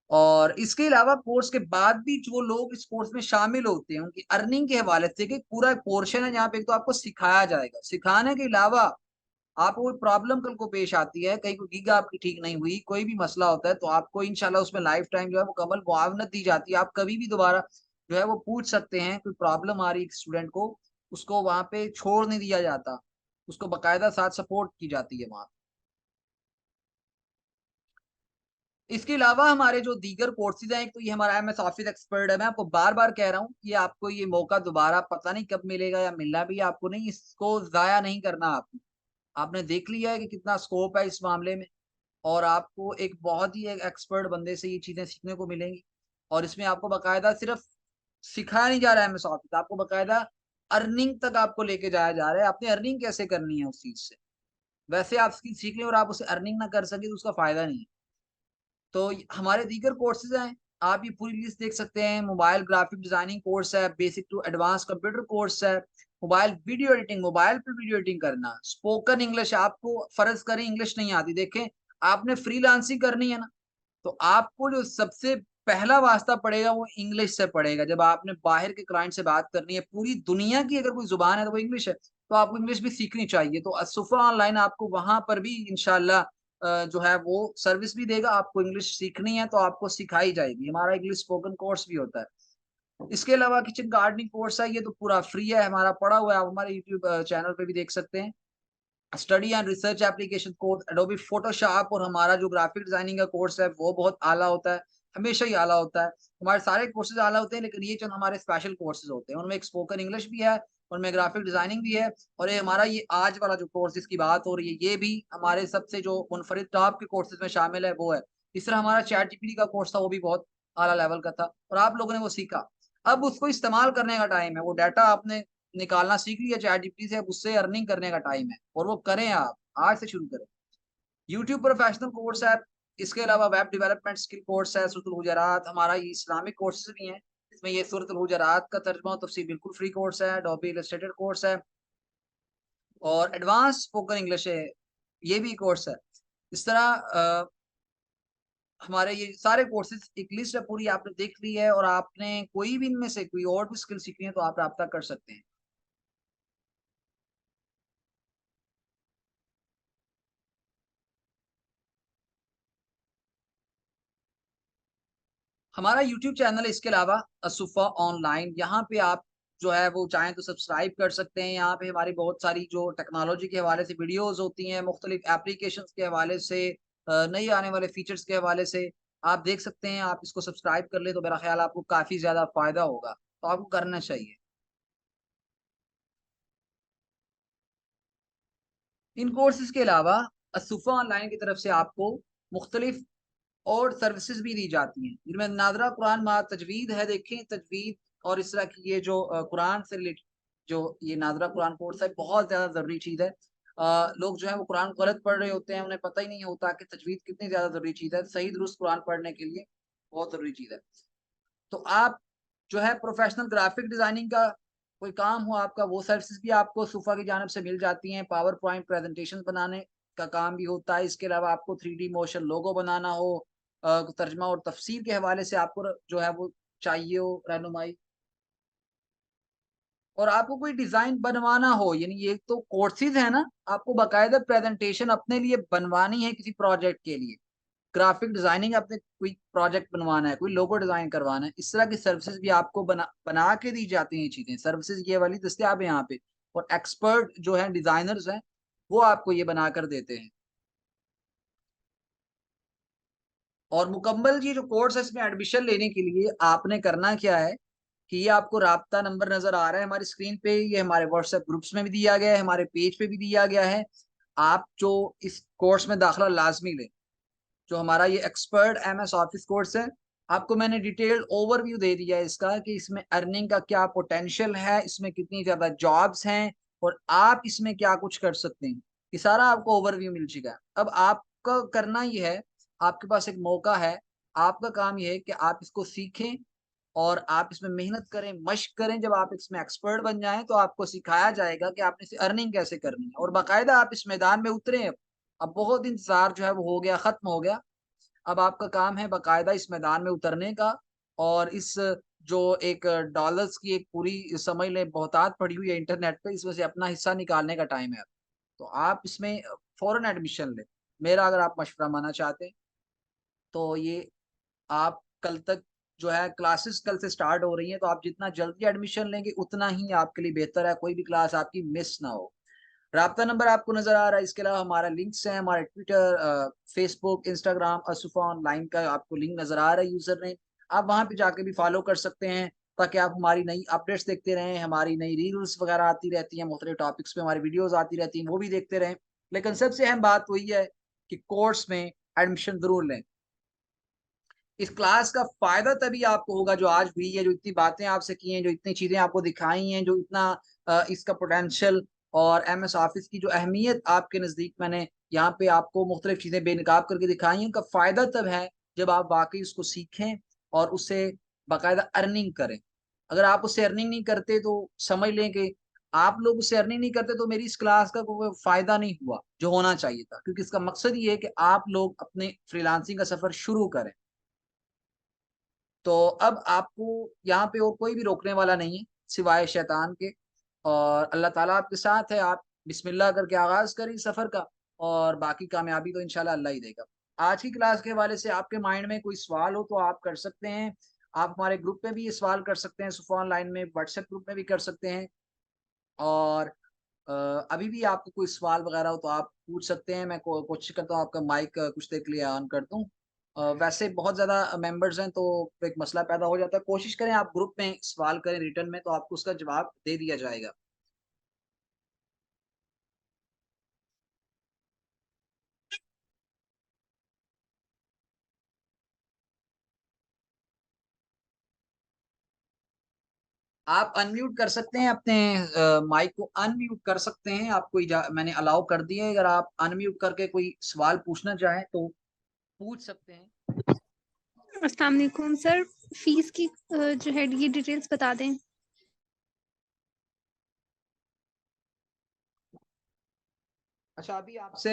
और इसके अलावा कोर्स के बाद भी जो लोग इस कोर्स में शामिल होते हैं, उनकी अर्निंग के हवाले से कि पूरा एक पोर्शन है जहाँ पे एक तो आपको सिखाया जाएगा। सिखाने के अलावा आपको कोई प्रॉब्लम कल को पेश आती है, कहीं कोई गिग आपकी ठीक नहीं हुई, कोई भी मसला होता है, तो आपको इंशाल्लाह उसमें लाइफ टाइम जो है मुकम्मल मुआवनत दी जाती है। आप कभी भी दोबारा जो है वो पूछ सकते हैं, कोई प्रॉब्लम आ रही है स्टूडेंट को, उसको वहाँ पे छोड़ नहीं दिया जाता। उसको बाकायदा साथ सपोर्ट की जाती है वहाँ। इसके अलावा हमारे जो दीगर कोर्सेज़ हैं, एक तो ये हमारा एमएस ऑफिस एक्सपर्ट है। मैं आपको बार-बार कह रहा हूँ, ये आपको ये मौका दोबारा पता नहीं कब मिलेगा या मिलना भी आपको नहीं, इसको ज़ाया नहीं करना आपने। आपने देख लिया है कि कितना स्कोप है इस मामले में और आपको एक बहुत ही एक एक्सपर्ट बंदे से ये चीज़ें सीखने को मिलेंगी और इसमें आपको बाकायदा सिर्फ़ सिखाया नहीं जा रहा है एमएस ऑफिस, आपको बाकायदा अर्निंग तक आपको लेके जाया जा रहा है। आपने अर्निंग कैसे करनी है उस चीज़ से। वैसे आप स्किल सीख लें और आप उसे अर्निंग ना कर सकें, तो उसका फ़ायदा नहीं है। तो हमारे दीगर कोर्सेज़ हैं, आप ये पूरी लिस्ट देख सकते हैं, मोबाइल ग्राफिक डिज़ाइनिंग कोर्स है, basic to advance computer course है, मोबाइल वीडियो एडिटिंग, मोबाइल पे वीडियो एडिटिंग करना, स्पोकन इंग्लिश आपको फ़र्ज़ करें इंग्लिश नहीं आती, देखें आपने फ्रीलांसिंग करनी है ना, तो आपको जो सबसे पहला वास्ता पड़ेगा वो इंग्लिश से पड़ेगा। जब आपने बाहर के क्लाइंट से बात करनी है, पूरी दुनिया की अगर कोई ज़ुबान है तो वो इंग्लिश है, तो आपको इंग्लिश भी सीखनी चाहिए। तो असुफ़ा ऑनलाइन आपको वहाँ पर भी इंशाअल्लाह जो है वो सर्विस भी देगा, आपको इंग्लिश सीखनी है तो आपको सिखाई जाएगी। हमारा इंग्लिश स्पोकन कोर्स भी होता है। इसके अलावा किचन गार्डनिंग कोर्स है, ये तो पूरा फ्री है, हमारा पड़ा हुआ है, आप हमारे यूट्यूब चैनल पे भी देख सकते हैं। Study and research application course, Adobe Photoshop और हमारा जो ग्राफिक डिजाइनिंग का कोर्स है वो बहुत आला होता है, हमेशा ही आला होता है। हमारे सारे कोर्सेज आला होते हैं लेकिन ये जो हमारे स्पेशल कोर्सेज होते हैं उनमें एक स्पोकन इंग्लिश भी है, उनमें ग्राफिक डिजाइनिंग भी है और ये हमारा ये आज वाला जो कोर्स जिसकी बात हो रही है ये भी हमारे सबसे जो मुनफरिद टॉप के कोर्सेज में शामिल है वो है। इस तरह हमारा चैट जीपीटी का कोर्स था वो भी बहुत आला लेवल का था और आप लोगों ने वो सीखा। अब उसको इस्तेमाल करने का टाइम है, वो डाटा आपने निकालना सीख लिया चैटजीपीटी से, अब उससे अर्निंग करने का टाइम है और वो करें आप, आज से शुरू करें। यूट्यूब प्रोफेशनल कोर्स है, इसके अलावा वेब डेवलपमेंट स्किल कोर्स है, सूरत हुजरात, हमारा ये इस्लामिक कोर्सेज़ भी हैं। इसमें ये सूरत हुजरात का तर्जुमा और तफसीर बिल्कुल फ्री कोर्स है, एडोबी इलस्ट्रेटेड कोर्स है और एडवांस स्पोकन इंग्लिश है, ये भी कोर्स है। इस तरह हमारे ये सारे कोर्सेज़ एक लिस्ट है पूरी आपने देख ली है और आपने कोई भी इनमें से कोई और भी स्किल सीखनी है तो आप राब्ता कर सकते हैं। हमारा यूट्यूब चैनल है इसके अलावा असुफ़ा ऑनलाइन, यहाँ पे आप जो है वो चाहें तो सब्सक्राइब कर सकते हैं। यहाँ पे हमारी बहुत सारी जो टेक्नोलॉजी के हवाले से वीडियोज़ होती हैं, मुख्तलिफ एप्लीकेशंस के हवाले से नए आने वाले फीचर्स के हवाले से आप देख सकते हैं। आप इसको सब्सक्राइब कर लें तो मेरा ख़्याल आपको काफ़ी ज़्यादा फ़ायदा होगा, तो आपको करना चाहिए। इन कोर्सेज़ के अलावा असुफ़ा ऑनलाइन की तरफ से आपको मुख्तलिफ और सर्विसेज़ भी दी जाती हैं, जिनमें नाज़रा कुरान मा तजवीद है, देखें तजवीद और इस तरह की ये जो कुरान से रिलेटेड जो ये नाज़रा कुरान कोर्स है, बहुत ज़्यादा ज़रूरी चीज़ है। लोग जो है वो कुरान गलत पढ़ रहे होते हैं, उन्हें पता ही नहीं होता कि तजवीद कितनी ज़्यादा ज़रूरी चीज़ है, सही दुरुस्त कुरान पढ़ने के लिए बहुत ज़रूरी चीज़ है। तो आप जो है प्रोफ़ेशनल ग्राफ़िक डिज़ाइनिंग का कोई काम हो आपका, वो सर्विसेज़ भी आपको सुफ़ा की जानिब से मिल जाती हैं। पावर पॉइंट प्रेज़ेंटेशंस बनाने का काम भी होता है। इसके अलावा आपको 3D मोशन लोगो बनाना हो तर्जुमा और तफ़सीर के हवाले से आपको जो है वो चाहिए हो रहनुमाई और आपको कोई डिज़ाइन बनवाना हो, यानी ये तो कोर्सेज़ है ना, आपको बाकायदा प्रेज़ेंटेशन अपने लिए बनवानी है किसी प्रोजेक्ट के लिए। ग्राफिक डिजाइनिंग, आपने कोई प्रोजेक्ट बनवाना है, कोई लोगो डिजाइन करवाना है, इस तरह की सर्विसेज भी आपको बना के दी जाती हैं। चीजें सर्विसेज ये वाली दस्तियाब है यहाँ पे, और एक्सपर्ट जो है डिजाइनर्स हैं वो आपको ये बना कर देते हैं। और मुकम्मल ये जो कोर्स है इसमें एडमिशन लेने के लिए आपने करना क्या है कि ये आपको राब्ता नंबर नजर आ रहा है हमारी स्क्रीन पे, ये हमारे व्हाट्सएप ग्रुप्स में भी दिया गया है, हमारे पेज पे भी दिया गया है। आप जो इस कोर्स में दाखिला लाजमी लें, जो हमारा ये एक्सपर्ट एमएस ऑफिस कोर्स है, आपको मैंने डिटेल्ड ओवरव्यू दे दिया है इसका कि इसमें अर्निंग का क्या पोटेंशियल है, इसमें कितनी ज्यादा जॉब्स हैं, और आप इसमें क्या कुछ कर सकते हैं। ये सारा आपको ओवरव्यू मिल चुका है। अब आपका करना ये है, आपके पास एक मौका है, आपका काम ये है कि आप इसको सीखें और आप इसमें मेहनत करें, मश्क करें। जब आप इसमें एक्सपर्ट बन जाएं तो आपको सिखाया जाएगा कि आपने इसे अर्निंग कैसे करनी है, और बाकायदा आप इस मैदान में उतरे। अब बहुत इंतजार जो है वो हो गया, खत्म हो गया। अब आपका काम है बाकायदा इस मैदान में उतरने का, और इस जो एक डॉलर्स की एक पूरी समझ लें बहुतात पड़ी हुई है इंटरनेट पे, इसमें से अपना हिस्सा निकालने का टाइम है। तो आप इसमें फौरन एडमिशन लें। मेरा अगर आप मशवरा मानना चाहते हैं तो ये, आप कल तक जो है क्लासेस कल से स्टार्ट हो रही हैं, तो आप जितना जल्दी एडमिशन लेंगे उतना ही आपके लिए बेहतर है, कोई भी क्लास आपकी मिस ना हो। राब्ता नंबर आपको नजर आ रहा है, इसके अलावा हमारा लिंक्स हैं, हमारे ट्विटर, फेसबुक, इंस्टाग्राम, असुफा ऑनलाइन का आपको लिंक नजर आ रहा है यूजर ने। आप वहां पे जाके भी फॉलो कर सकते हैं, ताकि आप हमारी नई अपडेट्स देखते रहें, हमारी नई रील्स वगैरह आती रहती हैं, मुख्तलिफ टॉपिक्स पे हमारी वीडियोस आती रहती हैं, वो भी देखते रहें। लेकिन सबसे अहम बात वही है कि कोर्स में एडमिशन जरूर लें। इस क्लास का फायदा तभी आपको होगा जो आज हुई है, जो इतनी बातें आपसे की हैं, जो इतनी चीजें आपको दिखाई हैं, जो इतना इसका पोटेंशियल और एमएस ऑफिस की जो अहमियत आपके नजदीक मैंने यहाँ पे आपको मुख्तलिफ चीजें बेनकाब करके दिखाई हैं, उनका फायदा तब है जब आप वाकई उसको सीखें और उससे बाकायदा अर्निंग करें। अगर आप उससे अर्निंग नहीं करते तो समझ लें कि आप लोग उससे अर्निंग नहीं करते, तो मेरी इस क्लास का कोई फायदा नहीं हुआ जो होना चाहिए था, क्योंकि इसका मकसद ये है कि आप लोग अपने फ्रीलांसिंग का सफर शुरू करें। तो अब आपको यहाँ पे और कोई भी रोकने वाला नहीं है सिवाय शैतान के, और अल्लाह ताला आपके साथ है। आप बिस्मिल्लाह करके आगाज करें इस सफर का, और बाकी कामयाबी तो इंशाल्लाह अल्लाह ही देगा। आज की क्लास के हवाले से आपके माइंड में कोई सवाल हो तो आप कर सकते हैं। आप हमारे ग्रुप में भी ये सवाल कर सकते हैं, सुफा ऑनलाइन में व्हाट्सएप ग्रुप में भी कर सकते हैं। और अ, अभी भी आपको कोई सवाल वगैरह हो तो आप पूछ सकते हैं। मैं कोशिश करता हूँ आपका माइक कुछ देर के लिए ऑन कर दूं। वैसे बहुत ज़्यादा मेंबर्स हैं तो एक मसला पैदा हो जाता है। कोशिश करें आप ग्रुप में सवाल करें रिटर्न में, तो आपको उसका जवाब दे दिया जाएगा। आप अनम्यूट कर सकते हैं अपने माइक को, अनम्यूट कर सकते हैं। आपको मैंने अलाउ कर दिया है। अगर आप अनम्यूट करके कोई सवाल पूछना चाहें तो पूछ सकते हैं। अस्सलाम वालेकुम सर, फीस की जो है ये डिटेल्स बता दें। अच्छा, अभी आपसे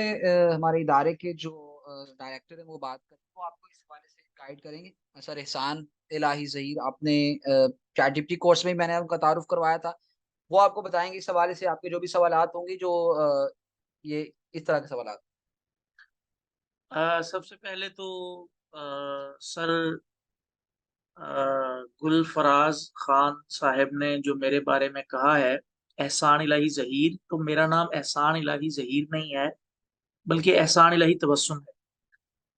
हमारे इदारे के जो डायरेक्टर है वो बात करें, वो आपको इस हवाले से गाइड करेंगे। सर एहसान इलाही ज़हीर, आपने चैट जीपीटी कोर्स में ही मैंने उनका तारुफ करवाया था, वो आपको बताएंगे इस हवाले से आपके जो भी सवालात होंगे, जो ये इस तरह के सवालात। सबसे पहले तो सर गुलफराज खान साहब ने जो मेरे बारे में कहा है एहसान इलाही जहीर, तो मेरा नाम एहसान इलाही जहीर नहीं है, बल्कि एहसान इलाही तबस्सुम है।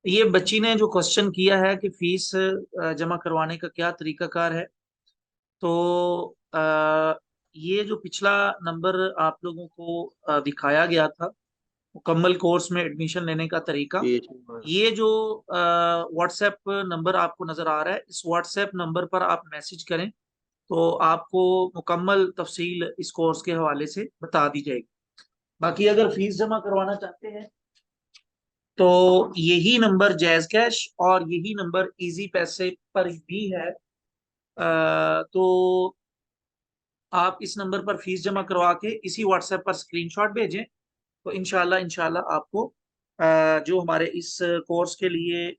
ये बच्ची ने जो क्वेश्चन किया है कि फीस जमा करवाने का क्या तरीकाकार है, तो ये जो पिछला नंबर आप लोगों को दिखाया गया था मुकम्मल कोर्स में एडमिशन लेने का तरीका, ये जो व्हाट्सएप नंबर आपको नजर आ रहा है, इस व्हाट्सएप नंबर पर आप मैसेज करें तो आपको मुकम्मल तफसील इस कोर्स के हवाले से बता दी जाएगी। बाकी अगर फीस जमा करवाना चाहते हैं तो यही नंबर जैज कैश और यही नंबर इजी पैसे पर भी है। तो आप इस नंबर पर फीस जमा करवा के इसी व्हाट्सएप पर स्क्रीनशॉट भेजें, तो इंशाल्लाह इंशाल्लाह आपको जो हमारे इस कोर्स के लिए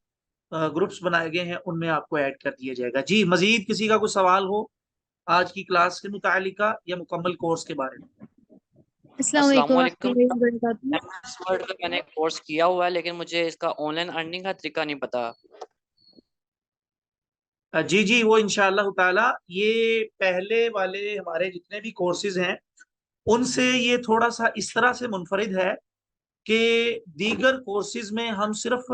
ग्रुप्स बनाए गए हैं उनमें आपको ऐड कर दिया जाएगा। जी, मजीद किसी का कोई सवाल हो आज की क्लास के मुतालिका या मुकम्मल कोर्स के बारे में? अस्सलाम अस्सलाम वालेकुम वालेकुम। रहमतुल्लाहि व बरकातहू। एमएस वर्ड का मैंने कोर्स किया हुआ है, लेकिन मुझे इसका ऑनलाइन अर्निंग का तरीका नहीं पता। जी जी, वो इंशाअल्लाह ताला ये पहले वाले हमारे जितने भी कोर्सेज हैं उनसे ये थोड़ा सा इस तरह से मुनफरिद है कि दीगर कोर्सेज में हम सिर्फ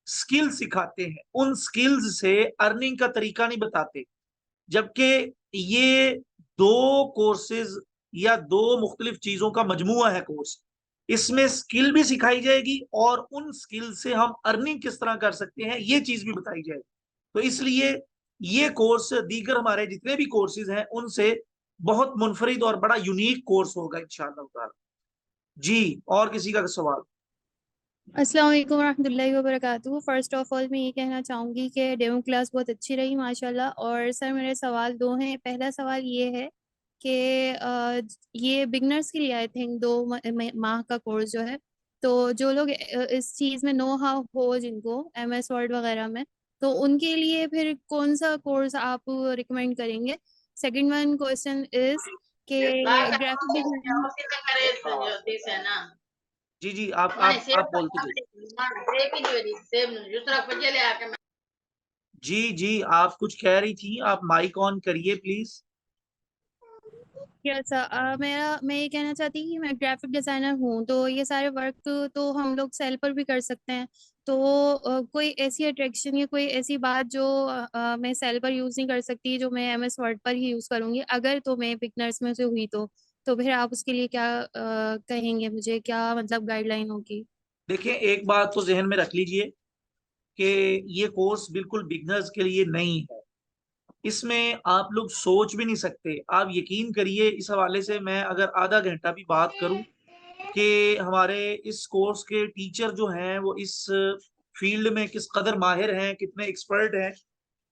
स्किल सिखाते हैं, उन स्किल्स से अर्निंग का तरीका नहीं बताते। जबकि ये दो कोर्सेज या दो मुख्तलिफ चीजों का मजमुआ है कोर्स। इसमें स्किल भी सिखाई जाएगी और उन स्किल से हम अर्निंग किस तरह कर सकते हैं ये चीज भी बताई जाएगी। तो इसलिए ये कोर्स दीगर हमारे जितने भी कोर्सेज हैं उनसे बहुत मुनफरिद और बड़ा यूनिक कोर्स होगा इंशाअल्लाह ताला। जी, और किसी का सवाल? अस्सलाम वालेकुम रहमतुल्लाहि व बरकातहू। फर्स्ट ऑफ ऑल मैं ये कहना चाहूँगी कि डेमो क्लास बहुत अच्छी रही माशाल्लाह। और सर मेरे सवाल दो हैं। पहला सवाल ये है कि ये बिगनर्स के लिए आई थिंक 2 माह का कोर्स जो है, तो जो लोग इस चीज़ में नो हाउ हो जिनको MS वर्ड वगैरह में, तो उनके लिए फिर कौन सा कोर्स आप रिकमेंड करेंगे? सेकंड वन क्वेश्चन इज कि ग्राफिक डिजाइनिंग। जी जी, आप बोलते जाइए। जी जी, आप कुछ कह रही थी, आप माइक ऑन करिए प्लीज। यस मैं ये कहना चाहती कि मैं ग्राफिक डिजाइनर हूँ, तो ये सारे वर्क तो हम लोग सेल पर भी कर सकते हैं। तो कोई ऐसी अट्रैक्शन या कोई ऐसी बात जो मैं सेल पर यूज नहीं कर सकती, जो मैं MS वर्ड पर ही यूज करूंगी, अगर तो मैं बिगनर्स में से हुई तो फिर आप उसके लिए क्या कहेंगे मुझे, क्या मतलब गाइडलाइन होगी? देखिए, एक बात तो जहन में रख लीजिए कि ये कोर्स बिल्कुल बिगनर्स के लिए नहीं है। इसमें आप लोग सोच भी नहीं सकते। आप यकीन करिए, इस हवाले से मैं अगर आधा घंटा भी बात करूं कि हमारे इस कोर्स के टीचर जो हैं वो इस फील्ड में किस कदर माहिर हैं, कितने एक्सपर्ट हैं,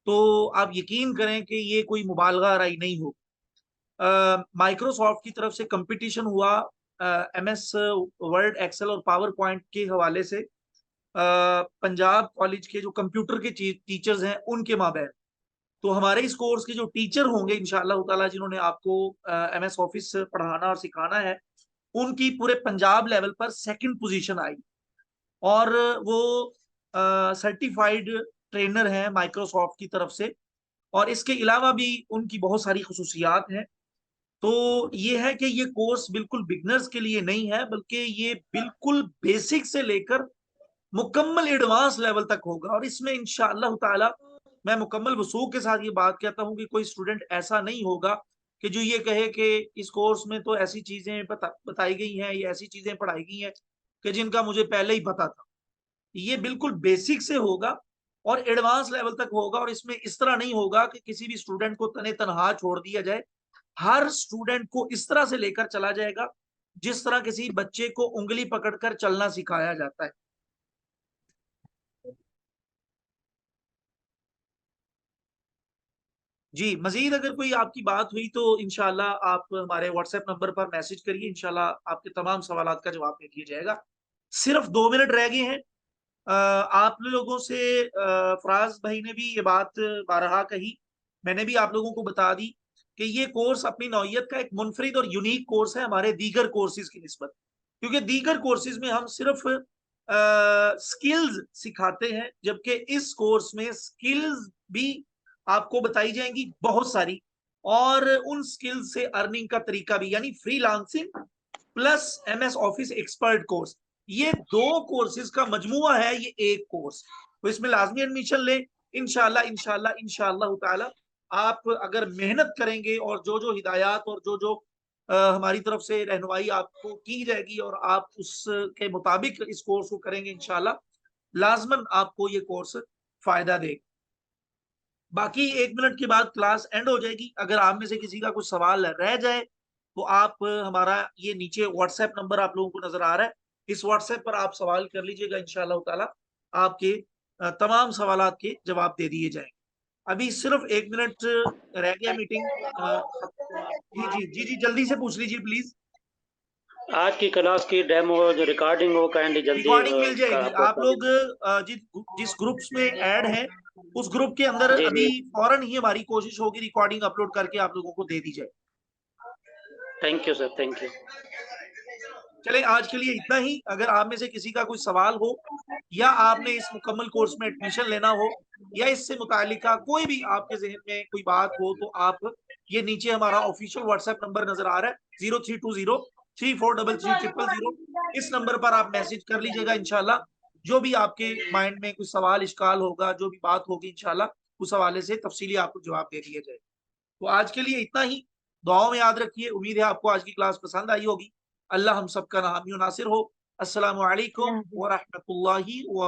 तो आप यकीन करें कि ये कोई मुबालगा राय नहीं हो। माइक्रोसॉफ्ट की तरफ से कंपटीशन हुआ MS वर्ड, एक्सेल और पावर पॉइंट के हवाले से पंजाब कॉलेज के जो कंप्यूटर के टीचर्स हैं उनके माबैन। तो हमारे इस कोर्स के जो टीचर होंगे इंशाअल्लाह ताला, जिन्होंने आपको MS ऑफिस पढ़ाना और सिखाना है, उनकी पूरे पंजाब लेवल पर सेकंड पोजीशन आई। और वो सर्टिफाइड ट्रेनर हैं माइक्रोसॉफ्ट की तरफ से। और इसके अलावा भी उनकी बहुत सारी खसूसियात हैं। तो ये है कि ये कोर्स बिल्कुल बिगनर्स के लिए नहीं है, बल्कि ये बिल्कुल बेसिक से लेकर मुकम्मल एडवांस लेवल तक होगा। और इसमें इंशाअल्लाह ताला मैं मुकम्मल वसूख के साथ ये बात कहता हूँ कि कोई स्टूडेंट ऐसा नहीं होगा कि जो ये कहे कि इस कोर्स में तो ऐसी चीजें बताई गई हैं या ऐसी चीजें पढ़ाई गई हैं कि जिनका मुझे पहले ही पता था। ये बिल्कुल बेसिक से होगा और एडवांस लेवल तक होगा। और इसमें इस तरह नहीं होगा कि किसी भी स्टूडेंट को तने तनहा छोड़ दिया जाए। हर स्टूडेंट को इस तरह से लेकर चला जाएगा जिस तरह किसी बच्चे को उंगली पकड़कर चलना सिखाया जाता है। जी, मजीद अगर कोई आपकी बात हुई तो इंशाल्लाह आप हमारे व्हाट्सएप नंबर पर मैसेज करिए, इंशाल्लाह आपके तमाम सवालात का जवाब दे दिया जाएगा। सिर्फ 2 मिनट रह गए हैं। आप लोगों से फराज भाई ने भी ये बात बारहा कही, मैंने भी आप लोगों को बता दी कि ये कोर्स अपनी नौइयत का एक मुनफरिद और यूनिक कोर्स है हमारे दीगर कोर्सेज की निस्बत। क्योंकि दीगर कोर्सेज में हम सिर्फ स्किल्स सिखाते हैं, जबकि इस कोर्स में स्किल्स भी आपको बताई जाएंगी बहुत सारी, और उन स्किल्स से अर्निंग का तरीका भी, यानी freelancing plus MS office expert course. ये दो कोर्सेज का मजमुआ है ये एक कोर्स। तो इसमें लाजमी एडमिशन ले। इंशाल्लाह इंशाल्लाह इंशाल्लाह ताला आप अगर मेहनत करेंगे और जो जो हिदायत और जो जो हमारी तरफ से रहनुमाई आपको की जाएगी और आप उसके मुताबिक इस कोर्स को करेंगे, इंशाल्लाह लाजमन आपको ये कोर्स फायदा देगा। बाकी 1 मिनट के बाद क्लास एंड हो जाएगी। अगर आप में से किसी का कुछ सवाल रह जाए तो आप हमारा ये नीचे व्हाट्सएप नंबर आप लोगों को नजर आ रहा है, इस व्हाट्सएप पर आप सवाल कर लीजिएगा। इंशाल्लाह ताला आपके तमाम सवालात के जवाब दे दिए जाएंगे। अभी सिर्फ 1 मिनट रह गया मीटिंग। जी जी जी जी, जल्दी से पूछ लीजिए प्लीज। आज की क्लास की डेमो जो रिकॉर्डिंग हो काइंडली जल्दी रिकॉर्डिंग मिल का जाएगी। अपलोड आप कर लोग दीजिए। जिस ग्रुप्स में ऐड हैं उस ग्रुप के अंदर जी अभी जी, फौरन ही हमारी कोशिश होगी रिकॉर्डिंग अपलोड करके आप लोगों को दे दी जाए। Thank you sir, thank you. चले आज के लिए इतना ही। अगर आप में से किसी का कोई सवाल हो या आपने इस मुकम्मल कोर्स में एडमिशन लेना हो या इससे मुतालिका कोई भी आपके जहन में कोई बात हो तो आप ये नीचे हमारा ऑफिशियल व्हाट्सएप नंबर नजर आ रहा है 0320343330, इस नंबर पर आप मैसेज कर लीजिएगा। इंशाल्लाह जो भी आपके माइंड में कोई सवाल इश्काल होगा, जो भी बात होगी, इंशाल्लाह उस हवाले से तफसीली आपको जवाब दे दिया जाए। तो आज के लिए इतना ही। दुआओं में याद रखिए। उम्मीद है आपको आज की क्लास पसंद आई होगी। अल्लाह हम सबका हामी नासिर हो। अस्सलामु अलैकुम व रहमतुल्लाहि व